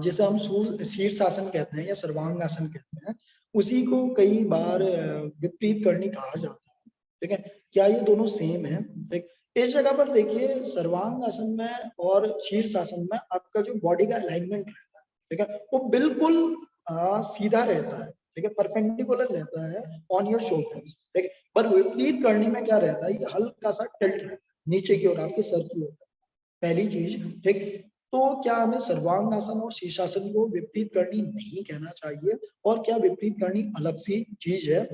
जिसे हम शीर्षासन कहते हैं या सर्वांग आसन कहते हैं, उसी को कई बार विपरीत करनी कहा जाता है, ठीक है। क्या ये दोनों सेम है? ठीक, इस जगह पर देखिए, सर्वांग आसन में और शीर्षासन में आपका जो बॉडी का अलाइनमेंट रहता है, ठीक है, वो बिल्कुल सीधा रहता है, ठीक है, परपेंडिकुलर रहता है ऑन योर शोल्डर्स, ठीक है। पर विपरीत करने में क्या रहता है, ये हल्का सा टिल्ट रहता है नीचे की ओर, आपके सर की ओर, पहली चीज, ठीक। तो क्या हमें सर्वांग आसन और शीर्षासन को विपरीत करनी नहीं कहना चाहिए? और क्या विपरीत करनी अलग सी चीज है?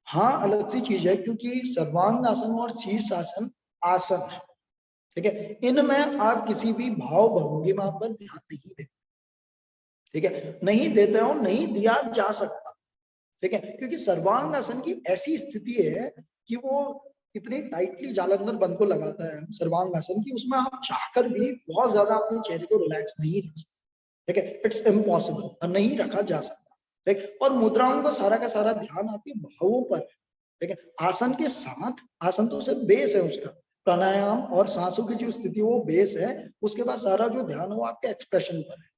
हाँ, अलग सी चीज है, क्योंकि सर्वांग आसन और शीर्षासन आसन है, ठीक है। इनमें आप किसी भी भाव भंगिमा पर ध्यान नहीं देते, ठीक है, नहीं देते हो, नहीं दिया जा सकता, ठीक है, क्योंकि सर्वांग आसन की ऐसी स्थिति है कि वो इतनी टाइटली जालंधर बंद को लगाता है सर्वांग आसन की, उसमें आप चाहकर भी बहुत ज्यादा अपने चेहरे को रिलैक्स नहीं रख सकते, ठीक है, इट्स इम्पॉसिबल, और नहीं रखा जा सकता, ठीक। और मुद्राओं का सारा ध्यान आपके भावों पर, ठीक है। आसन के साथ, आसन तो सिर्फ बेस है उसका, प्राणायाम और सांसों की जो स्थिति वो बेस है, उसके बाद सारा जो ध्यान है वो आपके एक्सप्रेशन पर है,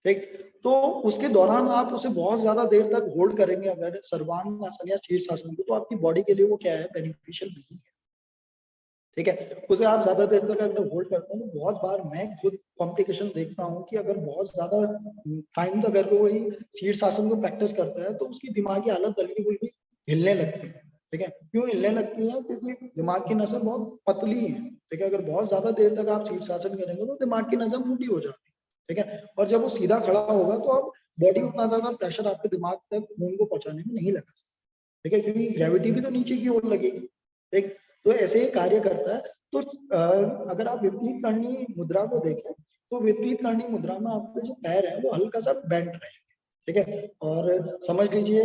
ठीक। तो उसके दौरान आप उसे बहुत ज्यादा देर तक होल्ड करेंगे अगर सर्वांग आसन या शीर्षासन को, तो आपकी बॉडी के लिए वो क्या है, बेनिफिशियल नहीं है, ठीक है। उसे आप ज्यादा देर तक अगर होल्ड करते हैं तो बहुत बार मैं खुद कॉम्प्लिकेशन देखता हूँ कि अगर बहुत ज्यादा टाइम तक अगर कोई शीर्षासन को प्रैक्टिस करता है तो उसकी दिमागी हालत हल्की फुल्की हिलने लगती है, ठीक है। क्यों हिलने लगती है? क्योंकि दिमाग की नसें बहुत पतली है, ठीक है। अगर बहुत ज्यादा देर तक आप शीर्षासन करेंगे तो दिमाग की नसें मोटी हो जाती है, ठीक है। और जब वो सीधा खड़ा होगा तो आप बॉडी उतना ज्यादा प्रेशर आपके दिमाग तक खून को पहुंचाने में नहीं लगा सकते, ठीक है, क्योंकि ग्रेविटी भी तो नीचे की ओर लगेगी, ठीक। तो ऐसे ही कार्य करता है। तो अगर आप विपरीत करनी मुद्रा को देखें तो विपरीत करनी मुद्रा में आपके जो पैर है वो हल्का सा बेंट रहेंगे, ठीक है। और समझ लीजिए,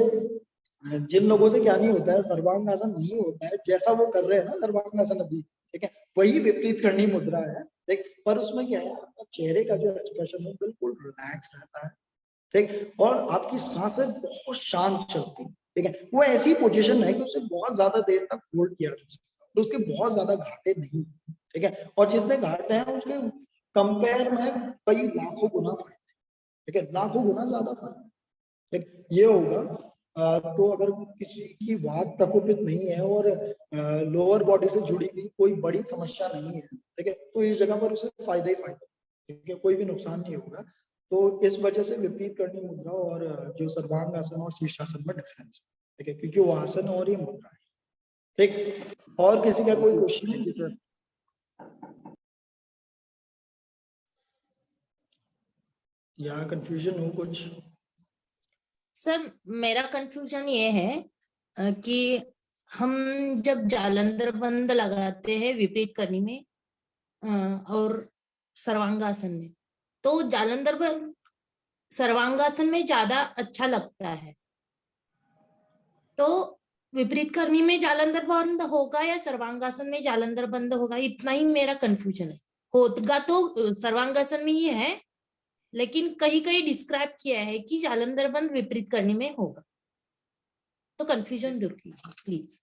जिन लोगों से क्या नहीं होता है, सर्वांग आसन नहीं होता है, जैसा वो कर रहे हैं ना सर्वांग आसन अभी, ठीक है, वही विपरीत करनी मुद्रा है, ठीक। पर उसमें क्या है, आपका चेहरे का जो एक्सप्रेशन है बिल्कुल रिलैक्स रहता है, ठीक। और आपकी सांसें बहुत शांत चलती है, ठीक है। वो ऐसी पोजीशन है कि उसे बहुत ज्यादा देर तक होल्ड किया जा सकता है, तो उसके बहुत ज्यादा घाटे नहीं, ठीक है। और जितने घाटे हैं उसके कंपेयर में कई लाखों गुना फायदे, ठीक है, लाखों गुना ज्यादा फायदा, ठीक। ये होगा। तो अगर किसी की वात प्रकोपित नहीं है और लोअर बॉडी से जुड़ी हुई कोई बड़ी समस्या नहीं है, ठीक है, तो इस जगह पर उसे फायदा ही फायदा, ठीक है, कोई भी नुकसान नहीं होगा। तो इस वजह से विपरीत करनी मुद्रा और जो सर्वांग आसन और शीर्षासन में डिफरेंस है, ठीक है, क्योंकि वो आसन और ये मुद्रा है, ठीक। और किसी का कोई क्वेश्चन है सर? या कंफ्यूजन हो कुछ? सर मेरा कंफ्यूजन ये है कि हम जब जालंधर बंद लगाते हैं विपरीत करनी में और सर्वांगासन में, तो जालंधर बंद सर्वांगासन में ज्यादा अच्छा लगता है, तो विपरीत करनी में जालंधर बंद होगा या सर्वांगासन में जालंधर बंद होगा, इतना ही मेरा कंफ्यूजन है। होगा तो सर्वांगासन में ही है, लेकिन कहीं कहीं डिस्क्राइब किया है कि जालंधर बंद विपरीत करने में होगा, तो कंफ्यूजन दूर कीजिए प्लीज,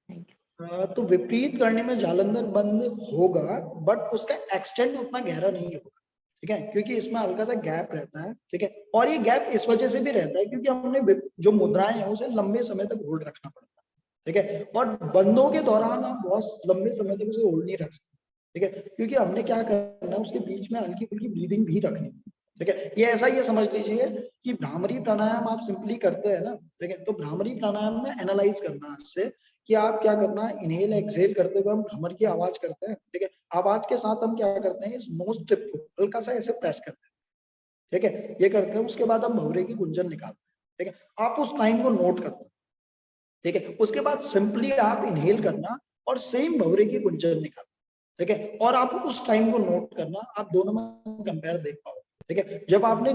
थैंक यू। तो विपरीत करने में जालंधर बंद होगा, बट उसका एक्सटेंड उतना गहरा नहीं होगा, ठीक है, क्योंकि इसमें हल्का सा गैप रहता है, ठीक है। और ये गैप इस वजह से भी रहता है क्योंकि हमने जो मुद्राएं हैं उसे लंबे समय तक होल्ड रखना पड़ता है, ठीक है। और बंदों के दौरान आप बहुत लंबे समय तक उसे होल्ड नहीं रख सकते, ठीक है, क्योंकि हमने क्या करना है, उसके बीच में हल्की फुल्की ब्रीदिंग भी रखनी है, ठीक है। ये ऐसा ये समझ लीजिए कि भ्रामरी प्राणायाम आप सिंपली करते हैं ना, ठीक है, तो भ्रामरी प्राणायाम में एनालाइज करना इससे कि आप क्या करना, इनहेल एक्सहेल करते हुए हम भ्रमर की आवाज करते हैं, ठीक है। आवाज के साथ हम क्या करते हैं, इस नोज टिप को हल्का सा ऐसे प्रेस करते हैं, ठीक है, ये करते हैं। उसके बाद हम भंवरे की गुंजन निकालते हैं, ठीक है। आप उस टाइम को नोट करते हैं, ठीक है। उसके बाद सिंपली आप इनहेल करना और सेम भंवरे की गुंजन निकालना, ठीक है। और आप उस टाइम को नोट करना, आप दोनों में कंपेयर देख पाओ, ठीक है। जब आपने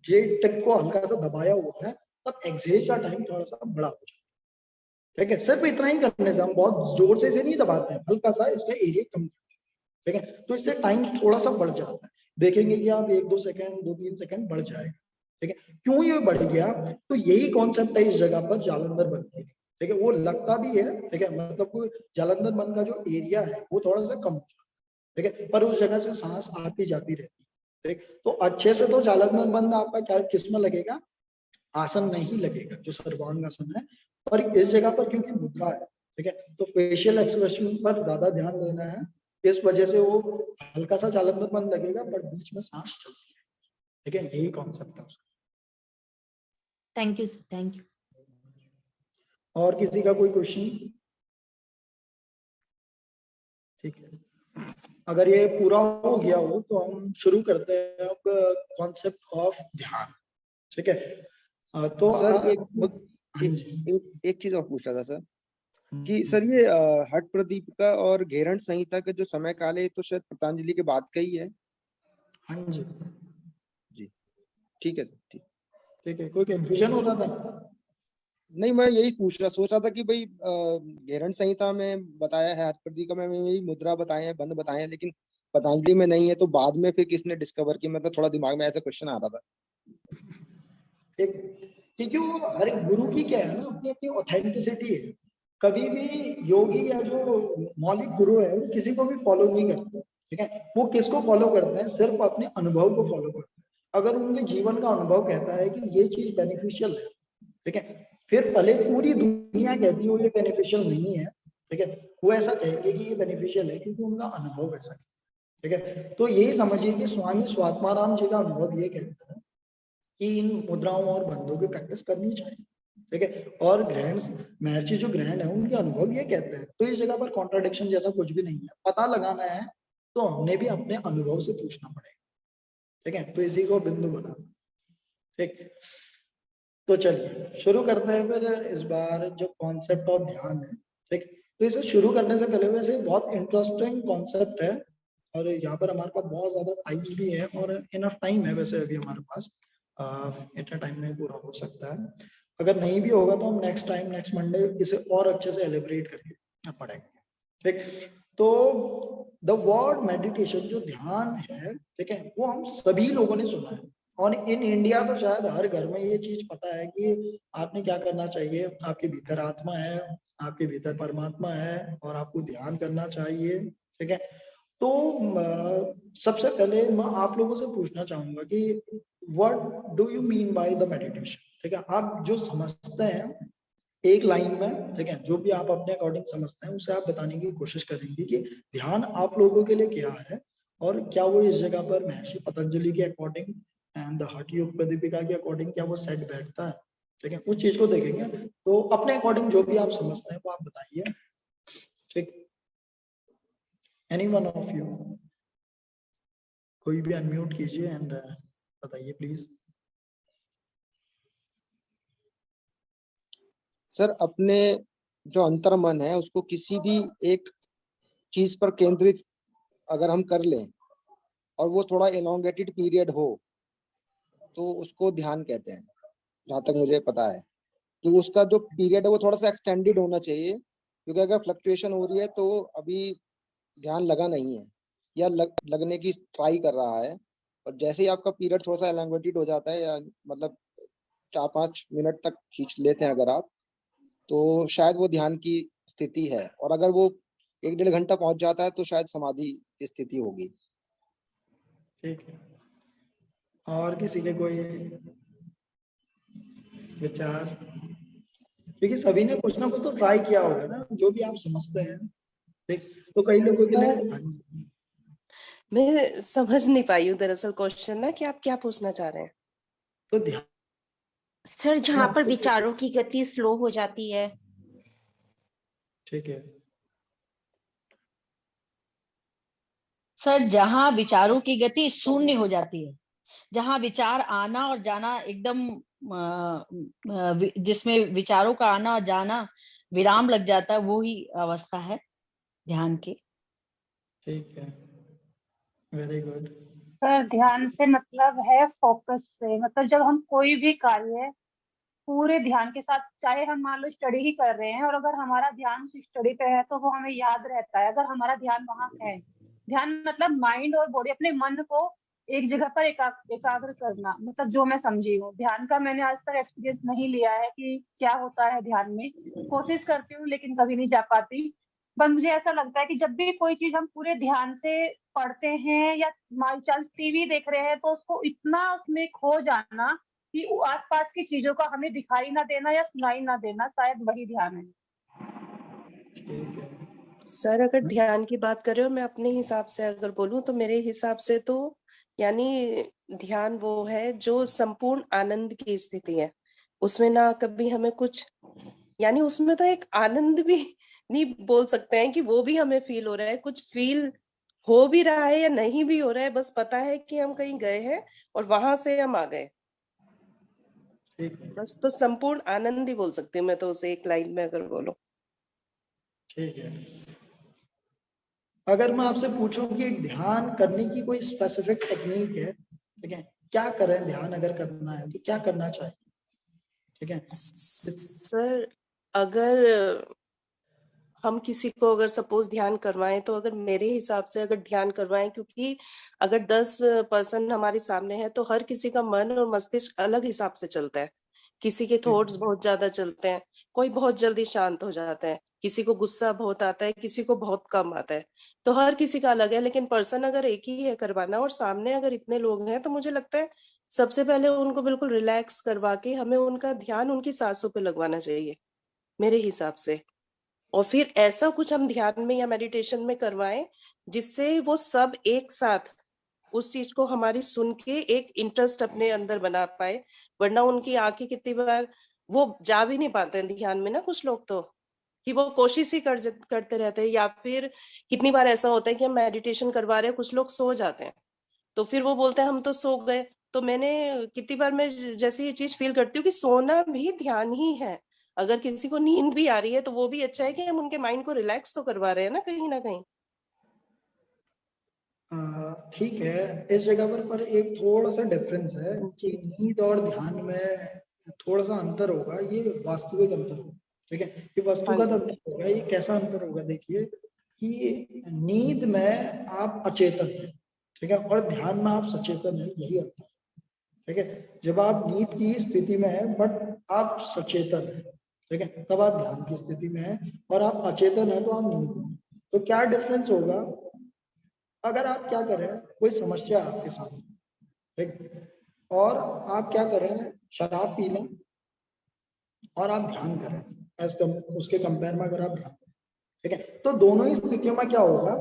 जे टिप को हल्का सा दबाया हुआ है, तब एक्सहेल का टाइम थोड़ा सा बड़ा हो जाए, ठीक है। सिर्फ इतना ही करने से, हम बहुत जोर से इसे नहीं दबाते हैं, हल्का सा इसका एरिया कम करते हैं, ठीक है। तो इससे टाइम थोड़ा सा बढ़ जाता है, देखेंगे कि आप 1-2 सेकंड 2-3 सेकंड बढ़ जाएगा, ठीक है। क्यों ये बढ़ गया, तो यही कॉन्सेप्ट है इस जगह पर जालंधर बंद के लिए, ठीक है। वो लगता भी है, ठीक है, मतलब जालंधर बंद का जो एरिया है वो थोड़ा सा कम हो जाता है, ठीक है, पर उस जगह से सांस आती जाती रहती है, ठीक। तो अच्छे से तो जालंधर बंद आपका क्या किस में लगेगा, आसन में ही लगेगा, जो सर्वांग आसन है। और इस जगह पर क्योंकि मुद्रा है, ठीक है, तो फेशियल एक्सप्रेशन पर ज्यादा ध्यान देना है, इस वजह से वो हल्का सा जालंधर बंद लगेगा, पर बीच में सांस चलती है, ठीक है। यही कॉन्सेप्ट है उसका। Thank you sir, thank you. और किसी का कोई क्वेश्चन? ठीक है, अगर ये पूरा हो गया हो तो हम शुरू करते हैं अब कॉन्सेप्ट ऑफ ध्यान, ठीक है। तो सर एक चीज और पूछ रहा था सर, कि सर ये हठ प्रदीपिका और घेरण संहिता का जो समय काल है, तो शायद पतंजलि के बाद का ही है। हाँ जी जी, ठीक है सर, ठीक है। कोई कंफ्यूजन हो रहा था? नहीं, मैं यही सोच रहा था कि भाई घेरण संहिता में बताया है, हठ प्रदीपिका में यही मुद्रा बताए हैं, बंद बताए हैं, लेकिन पतंजलि में नहीं है, तो बाद में फिर किसने डिस्कवर की, मतलब थोड़ा दिमाग में ऐसा क्वेश्चन आ रहा था। ठीक, क्योंकि वो हर एक गुरु की क्या है ना, अपनी अपनी ऑथेंटिसिटी है। कभी भी योगी या जो मौलिक गुरु है वो किसी को भी फॉलो नहीं करते, ठीक है। वो किसको फॉलो करते हैं, सिर्फ अपने अनुभव को फॉलो करते हैं। अगर उनके जीवन का अनुभव कहता है कि ये चीज बेनिफिशियल है, ठीक है, फिर भले पूरी दुनिया कहती हो ये बेनिफिशियल नहीं है, ठीक है, वो ऐसा कहेंगे कि ये बेनिफिशियल है क्योंकि उनका अनुभव ऐसा है, ठीक है। तो यही समझिए कि स्वामी स्वात्माराम जी का अनुभव ये कहता है कि इन मुद्राओं और बंधों की प्रैक्टिस करनी चाहिए, ठीक है। और ग्रहण, महर्षि जो ग्रहण है उनके अनुभव ये कहते हैं, तो इस जगह पर कॉन्ट्राडिक्शन जैसा कुछ भी नहीं है। पता लगाना है तो हमने भी अपने अनुभव से पूछना पड़ेगा, ठीक है। तो इसी को बिंदु बनाना, ठीक। तो चलिए शुरू करते हैं फिर इस बार जो कॉन्सेप्ट ऑफ ध्यान है, ठीक। तो इसे शुरू करने से पहले वैसे बहुत इंटरेस्टिंग कॉन्सेप्ट है, और यहाँ पर हमारे पास बहुत ज्यादा टाइम भी है और इनफ टाइम है वैसे अभी हमारे पास, इतना टाइम नहीं पूरा हो सकता है। अगर नहीं भी होगा तो हम नेक्स्ट टाइम नेक्स्ट मंडे इसे और अच्छे से एलिब्रेट करके पढ़ेंगे, ठीक। तो द वर्ड मेडिटेशन जो ध्यान है, ठीक है, वो हम सभी लोगों ने सुना है, और इन इंडिया तो शायद हर घर में ये चीज पता है कि आपने क्या करना चाहिए। आपके भीतर आत्मा है, आपके भीतर परमात्मा है, और आपको ध्यान करना चाहिए, ठीक है। तो सबसे पहले मैं आप लोगों से पूछना चाहूंगा कि what do you mean by the meditation, ठीक है। आप जो समझते हैं एक लाइन में, ठीक है, जो भी आप अपने अकॉर्डिंग समझते हैं उसे आप बताने की कोशिश करेंगे कि ध्यान आप लोगों के लिए क्या है, और क्या वो इस जगह पर महर्षि पतंजलि के अकॉर्डिंग एंड द हठ योग प्रदीपिका के अकॉर्डिंग क्या वो सेट बैठता है, ठीक है। उस चीज को देखेंगे, तो अपने अकॉर्डिंग जो भी आप समझते हैं वो आप बताइए, ठीक। एनी वन ऑफ यू, कोई भी अनम्यूट कीजिए एंड बताइए प्लीज। सर, अपने जो अंतर मन है उसको किसी भी एक चीज पर केंद्रित अगर हम कर लें और वो थोड़ा एलोंगेटेड पीरियड हो तो उसको ध्यान कहते हैं, जहां तक मुझे पता है। तो उसका जो पीरियड है वो थोड़ा सा एक्सटेंडेड होना चाहिए, क्योंकि अगर फ्लक्चुएशन हो रही है तो अभी ध्यान लगा नहीं है या लगने की ट्राई कर रहा है, और जैसे ही आपका पीरियड थोड़ा सा एलोंगेटेड हो जाता है, या मतलब 4-5 मिनट तक खींच लेते हैं अगर आप, तो शायद वो ध्यान की स्थिति है, और अगर वो 1-1.5 घंटा पहुंच जाता है तो शायद समाधि की स्थिति होगी। ठीक है, और किसी के कोई विचार? क्योंकि सभी ने कुछ ना कुछ तो ट्राई किया होगा ना, जो भी आप समझते हैं, ठीक। तो कई लोगों के लिए मैं समझ नहीं पाई हूँ दरअसल क्वेश्चन ना, कि आप क्या पूछना चाह रहे हैं। तो ध्यान सर, जहाँ पर विचारों की गति स्लो हो जाती है। ठीक है। सर जहाँ विचारों की गति शून्य हो जाती है, जहाँ विचार आना और जाना एकदम जिसमें विचारों का आना और जाना विराम लग जाता है, वो ही अवस्था है ध्यान की। ठीक है, वेरी गुड। सर ध्यान से मतलब है फोकस से, मतलब जब हम कोई भी कार्य पूरे ध्यान के साथ, चाहे हम मान लो स्टडी ही कर रहे हैं, और अगर हमारा ध्यान उस स्टडी पे है तो वो हमें याद रहता है, अगर हमारा ध्यान वहाँ है। ध्यान मतलब माइंड और बॉडी, अपने मन को एक जगह पर एकाग्र करना, मतलब जो मैं समझी हूँ। ध्यान का मैंने आज तक एक्सपीरियंस नहीं लिया है कि क्या होता है ध्यान में, कोशिश करती हूँ लेकिन कभी नहीं जा पाती। पर मुझे ऐसा लगता है कि जब भी कोई चीज हम पूरे ध्यान से पढ़ते हैं या मान चल टीवी देख रहे हैं, तो उसको इतना उसमें खो जाना कि आसपास की चीजों का हमें दिखाई ना देना या सुनाई ना देना, शायद वही ध्यान है। ठीक है। सर अगर ध्यान की बात करें और मैं अपने हिसाब से अगर बोलूं तो मेरे हिसाब से तो यानी ध्यान वो है जो संपूर्ण आनंद की स्थिति है। उसमें ना कभी हमें कुछ, यानी उसमें तो एक आनंद भी नहीं बोल सकते हैं कि वो भी हमें फील हो रहा है, कुछ फील हो भी रहा है या नहीं भी हो रहा है, बस पता है कि हम कहीं गए हैं और वहां से हम आ गए। ठीक है। बस तो संपूर्ण आनंद ही बोल सकती हूँ मैं तो उसे एक लाइन में अगर बोलो। ठीक है। अगर मैं आपसे पूछूं कि ध्यान करने की कोई स्पेसिफिक टेक्निक है, ठीक है, क्या करें ध्यान अगर करना है तो क्या करना चाहिए? ठीक है सर अगर हम किसी को अगर सपोज ध्यान करवाएं तो अगर मेरे हिसाब से अगर ध्यान करवाएं, क्योंकि अगर 10 पर्सन हमारे सामने है तो हर किसी का मन और मस्तिष्क अलग हिसाब से चलता है। किसी के थॉट्स बहुत ज्यादा चलते हैं, कोई बहुत जल्दी शांत हो जाता है, किसी को गुस्सा बहुत आता है, किसी को बहुत कम आता है, तो हर किसी का अलग है। लेकिन पर्सन अगर एक ही है करवाना और सामने अगर इतने लोग हैं तो मुझे लगता है सबसे पहले उनको बिल्कुल रिलैक्स करवा के हमें उनका ध्यान उनकी सांसों पे लगवाना चाहिए मेरे हिसाब से। और फिर ऐसा कुछ हम ध्यान में या मेडिटेशन में करवाएं जिससे वो सब एक साथ उस चीज को हमारी सुन के एक इंटरेस्ट अपने अंदर बना पाए। वरना उनकी आंखें कितनी बार वो जा भी नहीं पाते हैं ध्यान में ना, कुछ लोग तो कि वो कोशिश ही करते रहते हैं, या फिर कितनी बार ऐसा होता है कि हम मेडिटेशन करवा रहे हैं, कुछ लोग सो जाते हैं तो फिर वो बोलते हैं हम तो सो गए। तो मैंने कितनी बार मैं जैसे ये चीज फील करती हूँ कि सोना भी ध्यान ही है। अगर किसी को नींद भी आ रही है तो वो भी अच्छा है कि हम उनके माइंड को रिलैक्स तो करवा रहे हैं ना कहीं ना कहीं। ठीक है, इस जगह पर एक थोड़ा सा डिफरेंस है जी। कि नींद और ध्यान में थोड़ा सा अंतर होगा, ये वास्तविक अंतर होगा। ठीक है, ये हाँ वस्तुगत जी। अंतर होगा। ये कैसा अंतर होगा, देखिए कि नींद में आप अचेतन है, ठीक है, और ध्यान में आप सचेतन है, यही अंतर है। ठीक है, जब आप नींद की स्थिति में है बट आप सचेतन है, ठीक है, तब आप ध्यान की स्थिति में है, और आप अचेतन है तो आप नींद में। तो क्या डिफरेंस होगा, अगर आप क्या कर रहे हैं, कोई समस्या है आपके सामने, ठीक, और आप क्या कर रहे हैं, शराब पी लें और आप ध्यान करें, उसके कंपेयर में अगर आप ध्यान करें, ठीक है, तो दोनों ही स्थितियों में क्या होगा,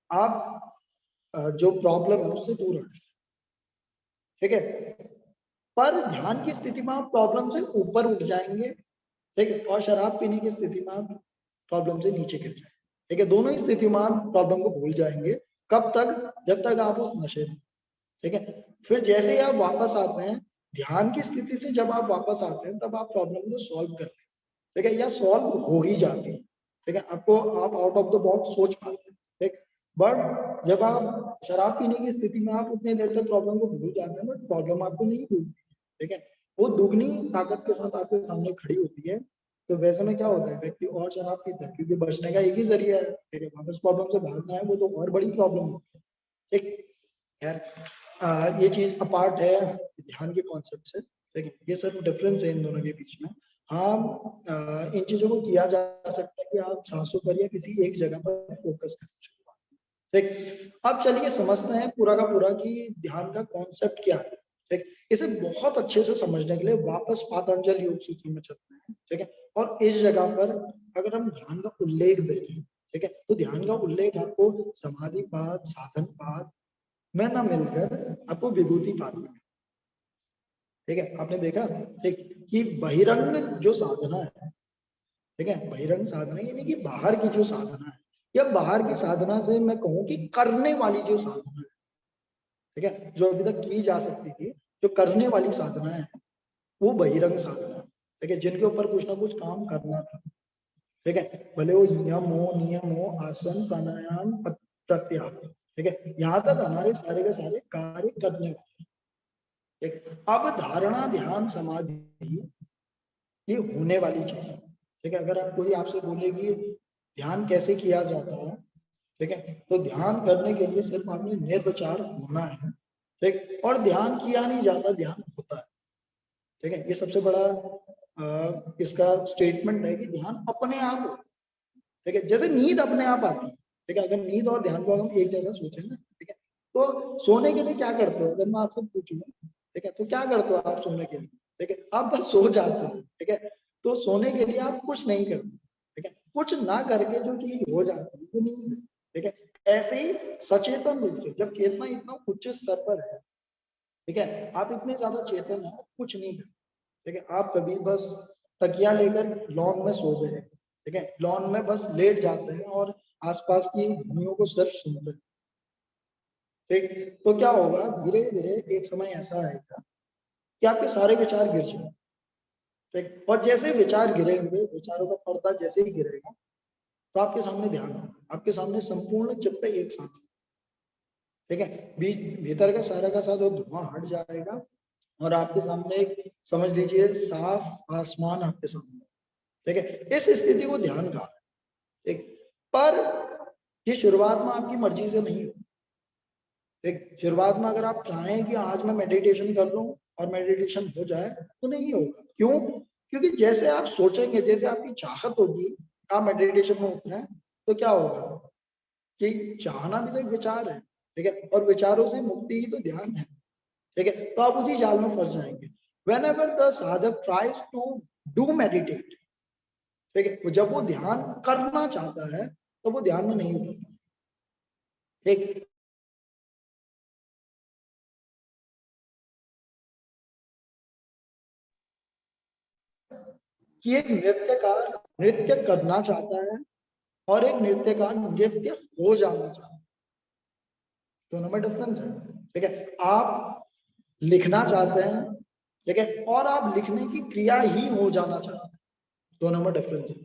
आप जो प्रॉब्लम है उससे दूर हट, ठीक है। पर ध्यान की स्थिति में आप प्रॉब्लम से ऊपर उठ जाएंगे, ठीक है, और शराब पीने की स्थिति में आप प्रॉब्लम से नीचे गिर जाएंगे। ठीक है, दोनों ही स्थिति में आप प्रॉब्लम को भूल जाएंगे। कब तक, जब तक आप उस नशे में, ठीक है। फिर जैसे ही आप वापस आते हैं ध्यान की स्थिति से, जब आप वापस आते हैं तब आप प्रॉब्लम को सॉल्व कर लेते हैं, ठीक है, या सॉल्व हो ही जाती है, ठीक है, आपको आप आउट ऑफ द बॉक्स सोच पाते हैं, ठीक। बट जब आप शराब पीने की स्थिति में आप उतने देर तक प्रॉब्लम को भूल जाते हैं, बट प्रॉब्लम आपको नहीं भूलती, ठीक है, वो दुगनी ताकत के साथ आपके सामने खड़ी होती है। तो वैसे में क्या होता है, व्यक्ति और शराब पीता है क्योंकि बचने का एक ही जरिया है, ठीक है, वापस प्रॉब्लम से भागना है, वो तो और बड़ी प्रॉब्लम होती है, ठीक। यार ये चीज अपार्ट है ध्यान के कॉन्सेप्ट से, ठीक है, ये सब डिफरेंस है इन दोनों के बीच में। हाँ, इन चीजों को किया जा सकता है कि आप सांसों पर या किसी एक जगह पर फोकस करें, ठीक। अब चलिए समझते हैं पूरा का पूरा कि ध्यान का कॉन्सेप्ट क्या है, ठीक। इसे बहुत अच्छे से समझने के लिए वापस पातंजल योग सूत्र में चलते हैं, ठीक है, और इस जगह पर अगर हम ध्यान का उल्लेख देखें, ठीक है, तो ध्यान का उल्लेख आपको समाधि पाद, साधन पाद में ना मिलकर आपको विभूति पाद में, ठीक है, आपने देखा, ठीक, कि बहिरंग जो साधना है, ठीक है। बहिरंग साधना यानी कि बाहर की जो साधना है, या बाहर की साधना से मैं कहूँ कि करने वाली जो साधना है, ठीक है, जो अभी तक की जा सकती थी, जो करने वाली साधना है, वो बहिरंग साधना है, ठीक है, जिनके ऊपर कुछ ना कुछ काम करना था, ठीक है, भले वो यम हो, नियम हो, आसन, प्राणायाम, प्रत्याहार, ठीक है, यहाँ तक हमारे सारे के सारे कार्य करने वाले, ठीक है। अब धारणा, ध्यान, समाधि ये होने वाली चीज है, ठीक है। अगर आप कोई आपसे बोले कि ध्यान कैसे किया जाता है, ठीक है, तो ध्यान करने के लिए सिर्फ आपने निर्विचार होना है, ठीक, और ध्यान किया नहीं जाता, ध्यान होता है, ठीक है। ये सबसे बड़ा इसका स्टेटमेंट है कि ध्यान अपने आप होता है, ठीक है, जैसे नींद अपने आप आती है, ठीक है। अगर नींद और ध्यान को हम एक जैसा सोचें ना, ठीक है, तो सोने के लिए क्या करते हो, अगर मैं आपसे पूछूं, ठीक है, तो क्या करते हो आप सोने के लिए, ठीक है, आप बस सो जाते हो, ठीक है। तो सोने के लिए आप कुछ नहीं करते, ठीक है, कुछ ना करके जो चीज हो जाती है वो नींद है, ठीक है। ऐसे ही सचेतन रूप से जब चेतना इतना उच्च स्तर पर है, ठीक है, आप इतने ज्यादा चेतन है, कुछ नहीं करते, ठीक है, आप कभी बस तकिया लेकर लॉन में सो गए, ठीक है, लॉन में बस लेट जाते हैं और आसपास की ध्वनियों को सिर्फ सुनते हैं, ठीक, तो क्या होगा, धीरे धीरे एक समय ऐसा आएगा कि आपके सारे विचार गिर जाएंगे, ठीक, और जैसे विचार गिरेंगे, विचारों का पर्दा जैसे ही गिरेगा, तो आपके सामने ध्यान होगा, आपके सामने संपूर्ण चित्त एक साथ, ठीक है, भीतर का सारा धुआं हट जाएगा और आपके सामने एक, समझ लीजिए, साफ आसमान आपके सामने, ठीक है। इस स्थिति को ध्यान कहा, ठीक, पर ये शुरुआत में आपकी मर्जी से नहीं हो, ठीक, शुरुआत में अगर आप चाहें कि आज मैं मेडिटेशन कर लूं और मेडिटेशन हो जाए, तो नहीं होगा। क्यों? क्योंकि जैसे आप सोचेंगे, जैसे आपकी चाहत होगी आप मेडिटेशन में उतरे, तो क्या होगा कि चाहना भी तो एक विचार है, ठीक है, और विचारों से मुक्ति ही तो ध्यान है, ठीक है, तो आप उसी जाल में फंस जाएंगे। Whenever the sadhak tries to do meditate, ठीक है, जब वो ध्यान करना चाहता है तो वो ध्यान में नहीं उतरता, ठीक। कि एक नृत्यकार नृत्य करना चाहता है और एक नृत्यकार नृत्य हो जाना चाहता है, दोनों में डिफरेंस है, ठीक है। आप लिखना चाहते हैं, ठीक है, और आप लिखने की क्रिया ही हो जाना चाहते हैं, दोनों में डिफरेंस है,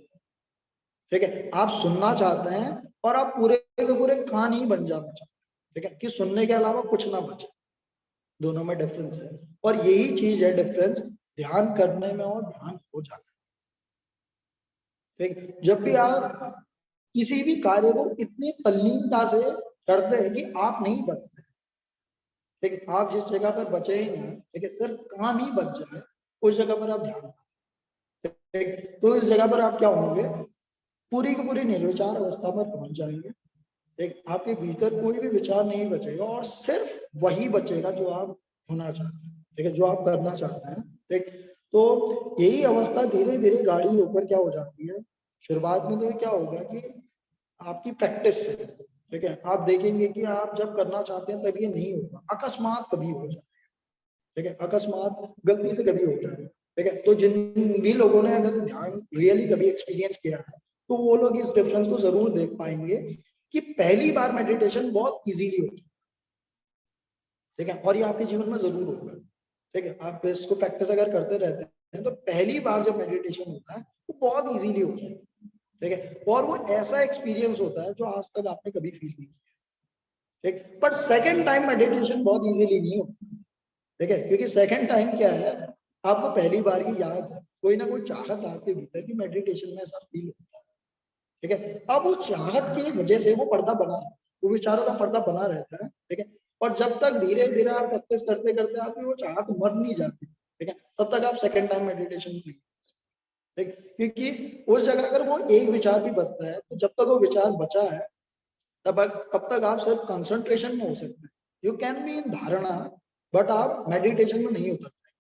ठीक है। आप सुनना चाहते हैं और आप पूरे के पूरे कान ही बन जाना चाहते हैं, ठीक है, कि सुनने के अलावा कुछ ना बचे, दोनों में डिफरेंस है। और यही चीज है डिफरेंस ध्यान करने में और ध्यान हो जाने में, ठीक। जब भी आप किसी भी कार्य को इतनी तल्लीनता से करते हैं कि आप नहीं बचते, ठीक, आप जिस जगह पर बचे ही नहीं, ठीक है, सिर्फ काम ही बच जाए, उस जगह पर आप ध्यान करें, ठीक, तो इस जगह पर आप क्या होंगे, पूरी की पूरी निर्विचार अवस्था पर पहुंच जाएंगे, ठीक, आपके भीतर कोई भी विचार नहीं बचेगा और सिर्फ वही बचेगा जो आप होना चाहते हैं, ठीक है, जो आप करना चाहते हैं, ठीक। तो यही अवस्था धीरे धीरे गाढ़ी होकर क्या हो जाती है, शुरुआत में तो क्या होगा कि आपकी प्रैक्टिस है, ठीक है, आप देखेंगे कि आप जब करना चाहते हैं तब ये नहीं होगा, अकस्मात कभी हो जाएगा, ठीक है, अकस्मात गलती से कभी हो जाएगा, ठीक है। तो जिन भी लोगों ने अगर ध्यान रियली कभी एक्सपीरियंस किया है, तो वो लोग इस डिफरेंस को जरूर देख पाएंगे कि पहली बार मेडिटेशन बहुत इजीली हो जाए, ठीक है, और ये आपके जीवन में जरूर होगा, ठीक है। आप इसको प्रैक्टिस अगर करते रहते हैं तो पहली बार जब मेडिटेशन होता है तो बहुत इजीली हो जाएगा, ठीक है, और वो ऐसा एक्सपीरियंस होता है जो आज तक आपने कभी फील नहीं किया, ठीक। पर सेकंड टाइम मेडिटेशन बहुत इजीली नहीं होता, ठीक है, क्योंकि सेकंड टाइम क्या है, आपको पहली बार की याद है, कोई ना कोई चाहत आपके भीतर की मेडिटेशन में ऐसा फील होता है, ठीक है। अब उस चाहत की वजह से वो पर्दा बना, वो विचारों का पर्दा बना रहता है, ठीक है, और जब तक धीरे धीरे आप प्रैक्टिस करते करते आपकी वो चाहत मर नहीं जाती, ठीक है, तब तक आप सेकंड टाइम मेडिटेशन नहीं, ठीक, क्योंकि उस जगह अगर वो एक विचार भी बचता है तो जब तक वो विचार बचा है तब तक आप सिर्फ कंसंट्रेशन में हो सकते हैं, यू कैन बी इन धारणा, बट आप मेडिटेशन में नहीं उतर पाए,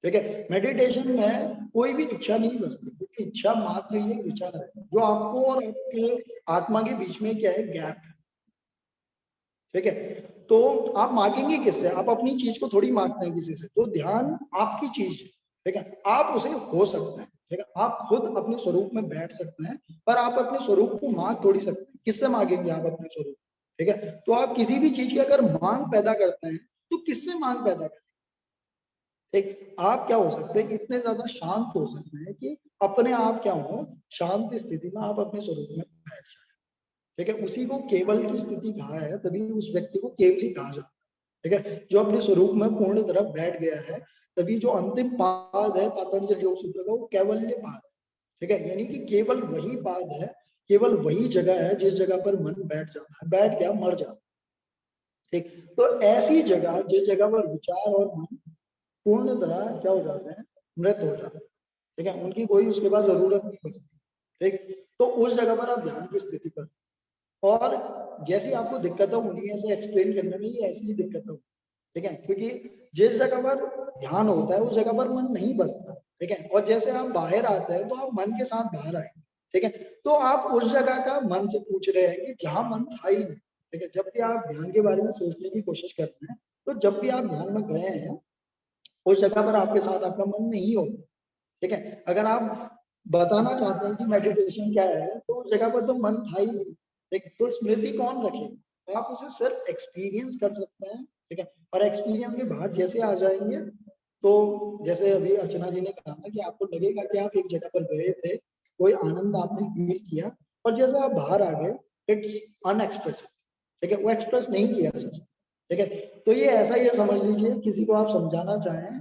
ठीक है। मेडिटेशन में कोई भी इच्छा नहीं बचती, क्योंकि इच्छा मात्र ही एक विचार है जो आपको और आपके आत्मा के बीच में क्या है, गैप है, ठीक है। तो आप मांगेंगे किससे, आप अपनी चीज को थोड़ी मांगते हैं किसी से, तो ध्यान आपकी चीज है, ठीक है, आप उसे हो सकते हैं, ठीक है। आप खुद अपने स्वरूप में बैठ सकते हैं, पर आप अपने स्वरूप को मांग थोड़ी सकते हैं। किससे मांगेंगे आप अपने स्वरूप? ठीक है। तो आप किसी भी चीज की अगर मांग पैदा करते हैं तो किससे मांग पैदा करें? ठीक, आप क्या हो सकते हैं, इतने ज्यादा शांत हो सकते हैं कि अपने आप क्या हो, शांत स्थिति में आप अपने स्वरूप में बैठ जाए। ठीक है। उसी को केवल की स्थिति कहा है, तभी उस व्यक्ति को केवली कहा जाता है। ठीक है। जो अपने स्वरूप में पूर्ण तरह बैठ गया है, तभी जो अंतिम पाद है पतंजलि योग सूत्र का, वो कैवल्य पाद है। ठीक है। यानी कि केवल वही पाद है, केवल वही जगह है जिस जगह पर मन बैठ जाता है, बैठ गया मर जाता है। ठीक, तो ऐसी जगह जिस जगह पर विचार और मन पूर्ण तरह क्या हो जाते हैं, मृत हो जाते हैं। ठीक है। उनकी कोई उसके बाद जरूरत नहीं बचती। ठीक, तो उस जगह पर आप ध्यान की स्थिति पर, और जैसी आपको दिक्कतें होंगी ऐसे एक्सप्लेन करने में, ये ऐसी ही दिक्कतें होंगी। ठीक है। क्योंकि जिस जगह पर ध्यान होता है उस जगह पर मन नहीं बसता। ठीक है। और जैसे आप बाहर आते हैं तो आप मन के साथ बाहर आए। ठीक है। तो आप उस जगह का मन से पूछ रहे हैं कि जहां मन था ही नहीं। ठीक है। जब भी आप ध्यान के बारे में सोचने की कोशिश करते हैं, तो जब भी आप ध्यान में गए हैं उस जगह पर आपके साथ आपका मन नहीं होता। ठीक है। अगर आप बताना चाहते हैं कि मेडिटेशन क्या है, तो उस जगह पर तो मन था ही नहीं। ठीक, तो स्मृति कौन रखेगा? आप उसे सिर्फ एक्सपीरियंस कर सकते हैं। ठीक है। और एक्सपीरियंस के बाद जैसे आ जाएंगे, तो जैसे अभी अर्चना जी ने कहा ना कि आपको लगेगा कि आप एक जगह पर गए थे, कोई आनंद आपने फील किया, और जैसे आप बाहर आ गए, इट्स अनएक्सप्रेसिव। ठीक है। वो एक्सप्रेस नहीं किया जा सकता। ठीक है। तो ये ऐसा ही है, समझ लीजिए किसी को आप समझाना चाहें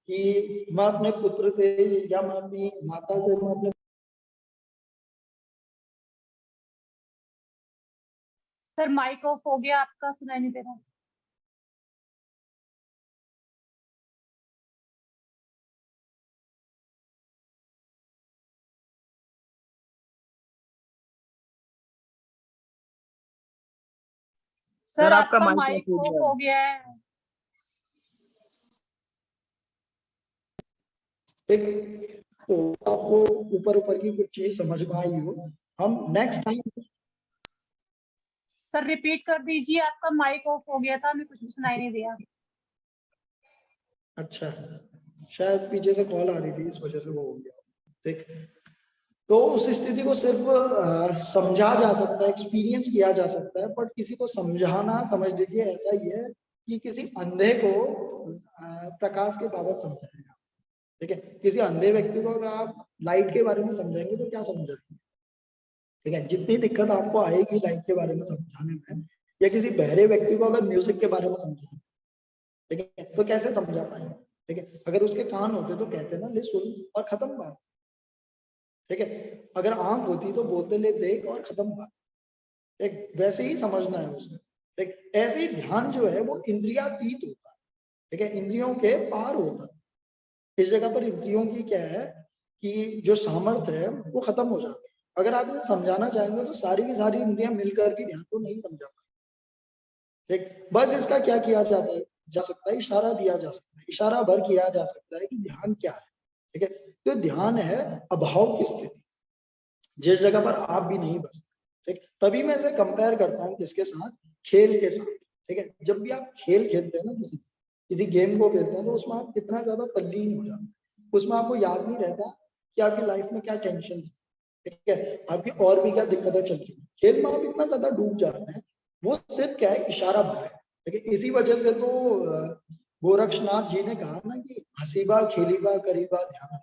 कि मैं अपने पुत्र से या मैं अपनी माता से, मैं अपने सर माइक ऑफ हो गया आपका, सुनाई नहीं दे रहा। सर आपका माइक ऑफ हो गया है। ठीक, तो आपको ऊपर ऊपर की कुछ चीज समझ में आई हो, हम नेक्स्ट टाइम। सर रिपीट कर दीजिए, आपका माइक ऑफ हो गया था, हमें कुछ भी सुनाई नहीं दिया। अच्छा, शायद पीछे से कॉल आ रही थी, इस वजह से वो हो गया। ठीक, तो उस स्थिति को सिर्फ समझा जा सकता है, एक्सपीरियंस किया जा सकता है, बट किसी को समझाना, समझ लीजिए ऐसा ही है कि किसी अंधे को प्रकाश के बाबत समझाएगा। ठीक है। किसी अंधे व्यक्ति को अगर आप लाइट के बारे में समझाएंगे तो क्या समझाएंगे? ठीक है। जितनी दिक्कत आपको आएगी लाइट के बारे में समझाने में, या किसी बहरे व्यक्ति को अगर म्यूजिक के बारे में समझाएंगे, ठीक है, तो कैसे समझा पाएंगे? ठीक है। अगर उसके कान होते तो कहते ना ले सुन और खत्म बात। ठीक है। अगर आंख होती तो बोलते ले देख और खत्म बात। एक वैसे ही समझना है उसे। ठीक, ऐसे ही ध्यान जो है वो इंद्रियातीत होता है। ठीक है। इंद्रियों के पार होता है। इस जगह पर इंद्रियों की क्या है कि जो सामर्थ्य है वो खत्म हो जाती है। अगर आप इसे समझाना चाहेंगे तो सारी की सारी इंद्रियां मिलकर भी ध्यान को नहीं समझा पाएंगे। ठीक, बस इसका क्या किया जाता है, जा सकता है, इशारा दिया जा सकता है, इशारा भर किया जा सकता है कि ध्यान क्या है। ठीक है। तो ध्यान है अभाव की स्थिति, जिस जगह पर आप भी नहीं बसते। ठीक, तभी मैं इसे कंपेयर करता हूँ किसके साथ? खेल के साथ। ठीक है। जब भी आप खेल खेलते हैं ना, किसी गेम को खेलते हैं, तो उसमें आप कितना ज्यादा तल्लीन हो जाते हैं, उसमें आपको याद नहीं रहता कि आपकी लाइफ में क्या टेंशन है। ठीक है। आपकी और भी क्या दिक्कतें चल रही है, खेल में आप इतना ज्यादा डूब जाते हैं, वो सिर्फ क्या है, इशारा भर है। ठीक है। इसी वजह से तो गोरक्षनाथ जी ने कहा ना कि हसीबा खेलीबा करीबा ध्यान।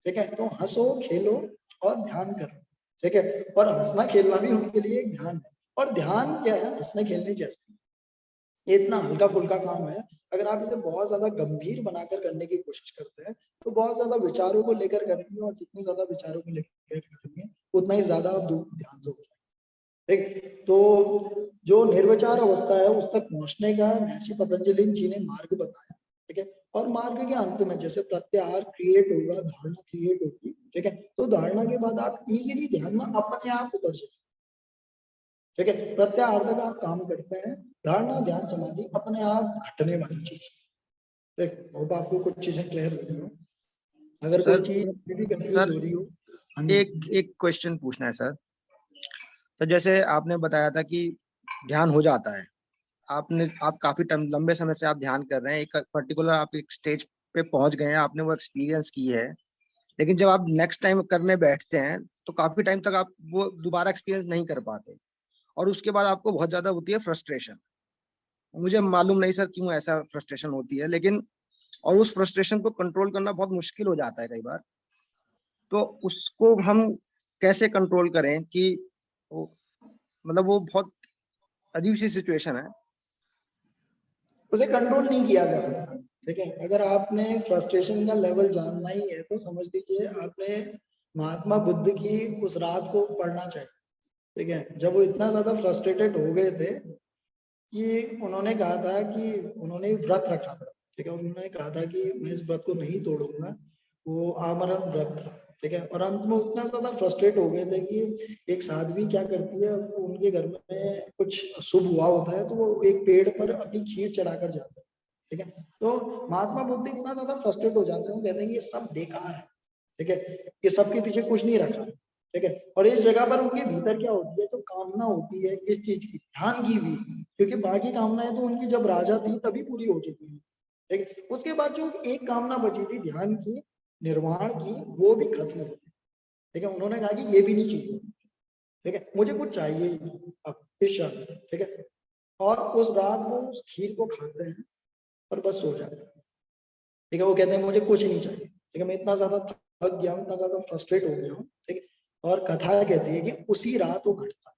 ठीक है। तो हंसो, खेलो और ध्यान करो। ठीक है। और हंसना खेलना भी उनके लिए एक ध्यान है। और ध्यान क्या है, हंसने खेलने जैसा, ये इतना हल्का फुल्का काम है। अगर आप इसे बहुत ज्यादा गंभीर बनाकर करने की कोशिश करते हैं तो बहुत ज्यादा विचारों को लेकर करेंगे, और जितनी ज्यादा विचारों को लेकर करेंगे उतना ही ज्यादा आप ध्यान से हो जाएंगे। ठीक, तो जो निर्विचार अवस्था है उस तक पहुंचने का महर्षि पतंजलि जी ने मार्ग बताया। ठीक है। और मार्ग के अंत में जैसे प्रत्याहार क्रिएट होगा, धारणा क्रिएट होगी। ठीक है। तो धारणा के बाद आप इजीली ध्यान में अपने आप उतर जाए। ठीक है। प्रत्याहार तक आप काम करते हैं, धारणा ध्यान समाधि अपने आप घटने वाली चीज। देख, होप आपको कुछ चीजें क्लियर हो रही हो। अगर कोई चीज भी कंफ्यूज हो रही हो। एक क्वेश्चन पूछना है सर। तो जैसे आपने बताया था कि ध्यान हो जाता है, आप काफी लंबे समय से आप ध्यान कर रहे हैं, एक पर्टिकुलर आप एक स्टेज पे पहुंच गए हैं, आपने वो एक्सपीरियंस की है, लेकिन जब आप नेक्स्ट टाइम करने बैठते हैं तो काफी टाइम तक आप वो दोबारा एक्सपीरियंस नहीं कर पाते, और उसके बाद आपको बहुत ज्यादा होती है फ्रस्ट्रेशन। मुझे मालूम नहीं सर क्यों ऐसा फ्रस्ट्रेशन होती है, लेकिन और उस फ्रस्ट्रेशन को कंट्रोल करना बहुत मुश्किल हो जाता है कई बार। तो उसको हम कैसे कंट्रोल करें कि मतलब वो बहुत अजीब सी सिचुएशन है। उसे कंट्रोल नहीं किया जा सकता, ठीक है। अगर आपने फ्रस्ट्रेशन का लेवल जानना ही है तो समझ लीजिए आपने महात्मा बुद्ध की उस रात को पढ़ना चाहिए, ठीक है। जब वो इतना ज्यादा फ्रस्ट्रेटेड हो गए थे कि उन्होंने कहा था कि उन्होंने व्रत रखा था, ठीक है। उन्होंने कहा था कि मैं इस व्रत को नहीं तोड़ूंगा, वो आमरण व्रत था, ठीक है। और अंत में उतना ज्यादा फ्रस्ट्रेट हो गए थे कि एक साध्वी क्या करती है, उनके घर में कुछ शुभ हुआ होता है तो वो एक पेड़ पर अपनी खीर चढ़ाकर जाते हैं, ठीक है। तो महात्मा बुद्ध इतना ज्यादा फ्रस्ट्रेट हो जाते हैं, वो कहते हैं कि ये सब बेकार है, ठीक है, ये सबके पीछे कुछ नहीं रखा, ठीक है। और इस जगह पर उनके भीतर क्या होती है, जो कामना होती है किस चीज की, ध्यान की भी, क्योंकि बाकी कामनाएं तो उनकी जब राजा थी तभी पूरी हो चुकी है, ठीक है। उसके बाद जो एक कामना बची थी ध्यान की, निर्वाण की, वो भी खत्म हो गई, ठीक है। उन्होंने कहा कि ये भी नहीं चाहिए, ठीक है, मुझे कुछ चाहिए ही अब इस क्षण, ठीक है। और उस रात वो उस खीर को खाते हैं और बस सो जाते हैं, ठीक है। वो कहते हैं मुझे कुछ नहीं चाहिए, ठीक है, मैं इतना ज्यादा थक गया हूँ, इतना ज्यादा फ्रस्ट्रेट हो गया हूँ, ठीक है। और कथा कहती है कि उसी रात वो घटता है,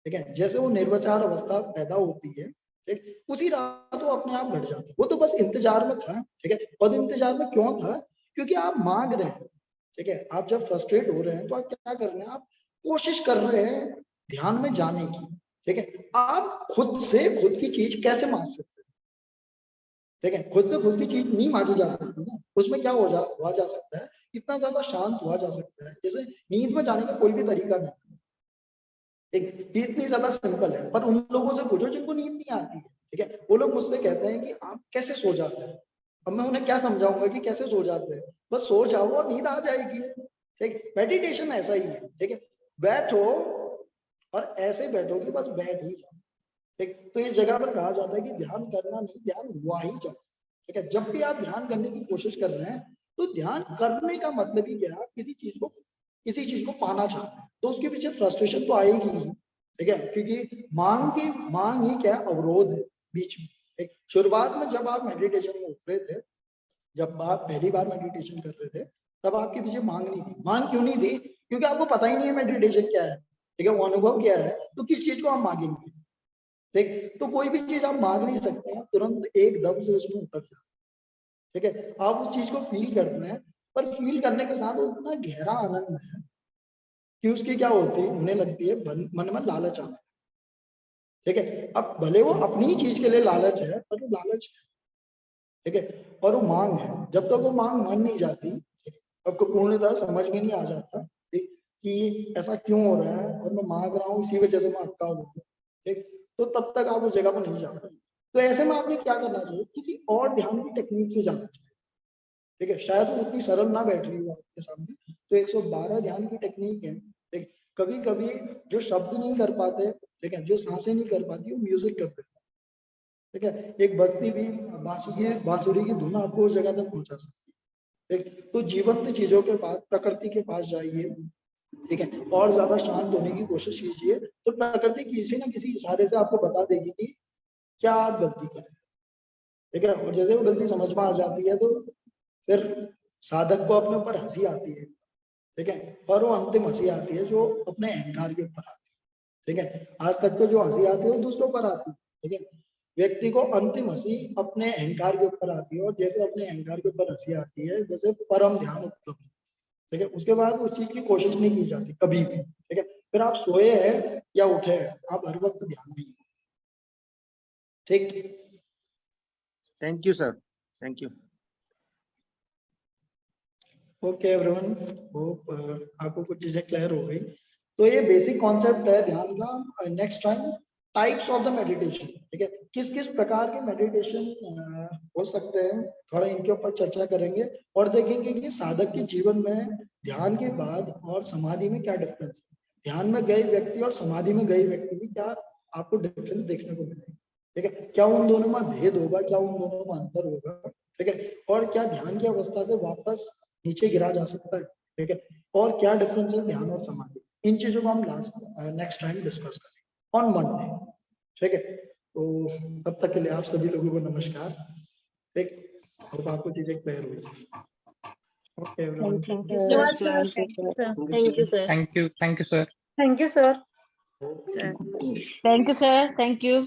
ठीक है। जैसे वो निर्विचार अवस्था पैदा होती है, ठीक, उसी रात वो अपने आप घट जाती है। वो तो बस इंतजार में था, ठीक है। और इंतजार में क्यों था, क्योंकि आप मांग रहे हैं, ठीक है। आप जब फ्रस्ट्रेट हो रहे हैं तो आप क्या कर रहे हैं, आप कोशिश कर रहे हैं ध्यान में जाने की, ठीक है। आप खुद से खुद की चीज कैसे मांग सकते हैं, ठीक है। खुद से खुद की चीज नहीं मांगी जा सकती ना, उसमें क्या हुआ जा सकता है, इतना ज्यादा शांत हुआ जा सकता है, जैसे नींद में जाने का कोई भी तरीका नहीं, ठीक, ये इतनी ज्यादा सिंपल है। पर उन लोगों से पूछो जिनको नींद नहीं आती है, ठीक है, वो लोग मुझसे कहते हैं कि आप कैसे सो जाते हैं। अब मैं उन्हें क्या समझाऊंगा कि कैसे सो जाते हैं, बस सो जाओ और नींद आ जाएगी, ठीक। मेडिटेशन ऐसा ही है, ठीक है। बैठो और ऐसे बैठो कि बस बैठ ही जाओ, ठीक। तो इस जगह पर कहा जाता है कि ध्यान करना नहीं, ध्यान हुआ ही जाए, ठीक है। जब भी आप ध्यान करने की कोशिश कर रहे हैं तो ध्यान करने का मतलब ही क्या है, किसी चीज को पाना चाहते हैं तो उसके पीछे फ्रस्ट्रेशन तो आएगी ही, ठीक है। क्योंकि मांग ही क्या अवरोध है बीच में, ठीक। शुरुआत में जब आप मेडिटेशन में उतरे थे, जब आप पहली बार मेडिटेशन कर रहे थे, तब आपके पीछे मांग नहीं थी। मांग क्यों नहीं थी, क्योंकि आपको पता ही नहीं है मेडिटेशन क्या है, ठीक है, वो अनुभव क्या है, तो किस चीज को आप मांगेंगे, ठीक। तो कोई भी चीज आप मांग नहीं सकते हैं, तुरंत एकदम से उसमें उतर जाए, ठीक है। आप उस चीज को फील करते हैं, पर फील करने के साथ उतना गहरा आनंद है कि उसकी क्या होती है, उन्हें लगती है मन में लालच आना, ठीक है। अब भले वो अपनी ही चीज के लिए लालच है, पर वो लालच है, ठीक है। और वो मांग है, जब तक वो मांग मान नहीं जाती, आपको पूर्णतः समझ में नहीं आ जाता, ठीक, कि ऐसा क्यों हो रहा है और मैं मांग रहा हूँ इसी वजह से मैं अटका हूँ, ठीक। तो तब तक आप उस जगह पर नहीं जा पाते। तो ऐसे में आपने क्या करना चाहिए, किसी और ध्यान की टेक्निक से जाना चाहिए, ठीक है। शायद वो उतनी सरल ना बैठ रही हो आपके सामने, तो 112 ध्यान की टेक्निक है, ठीक। कभी कभी जो शब्द नहीं कर पाते, ठीक है, जो सांसें नहीं कर पाती, वो म्यूजिक करते हैं, ठीक है। एक बजती हुई बांसुरी की धुन आपको उस जगह तक पहुंचा सकती है, ठीक। तो जीवंत चीजों के पास, प्रकृति के पास जाइए, ठीक है, और ज्यादा शांत होने की कोशिश कीजिए, तो प्रकृति किसी ना किसी इशारे से आपको बता देगी कि क्या आप गलती करें, ठीक है। और जैसे वो गलती समझ में आ जाती है तो फिर साधक को अपने ऊपर हंसी आती है, ठीक है। पर वो अंतिम हंसी आती है जो अपने अहंकार के ऊपर आती है, ठीक है। आज तक तो जो हंसी आती है वो दूसरों पर आती है, ठीक है। व्यक्ति को अंतिम हंसी अपने अहंकार के ऊपर आती है, और जैसे अपने अहंकार के ऊपर हंसी आती है, जैसे परम ध्यान उपलब्ध, ठीक है, उसके बाद उस चीज की कोशिश नहीं की जाती कभी भी, ठीक है। फिर आप सोए हैं या उठे हैं, आप हर वक्त ध्यान में, ठीक। Thank you sir, thank you. Okay everyone, hope आपको कुछ चीजें क्लियर हो गई। तो ये बेसिक कॉन्सेप्ट है ध्यान का। Next time types of the meditation, ठीक है, किस किस प्रकार के मेडिटेशन हो सकते हैं, थोड़ा इनके ऊपर चर्चा करेंगे और देखेंगे कि साधक के जीवन में ध्यान के बाद और समाधि में क्या डिफरेंस है। ध्यान में गए व्यक्ति और समाधि में गए व्यक्ति में क्या आपको डिफरेंस देखने को मिलेगा, ठीक है। क्या उन दोनों में भेद होगा, क्या उन दोनों में अंतर होगा, ठीक है। और क्या ध्यान की अवस्था से वापस नीचे गिरा जा सकता है, ठीक है। और क्या डिफरेंस है ध्यान और समाधि, इन चीजों को हम नेक्स्ट टाइम डिस्कस करेंगे ऑन मंडे, ठीक है। तो तब तक के लिए आप सभी लोगों को नमस्कार, ठीक, और आपको चीजें क्लियर हुई। Okay everyone, thank you sir. Thank you sir. Thank you sir. Thank you sir. Thank you sir, thank you.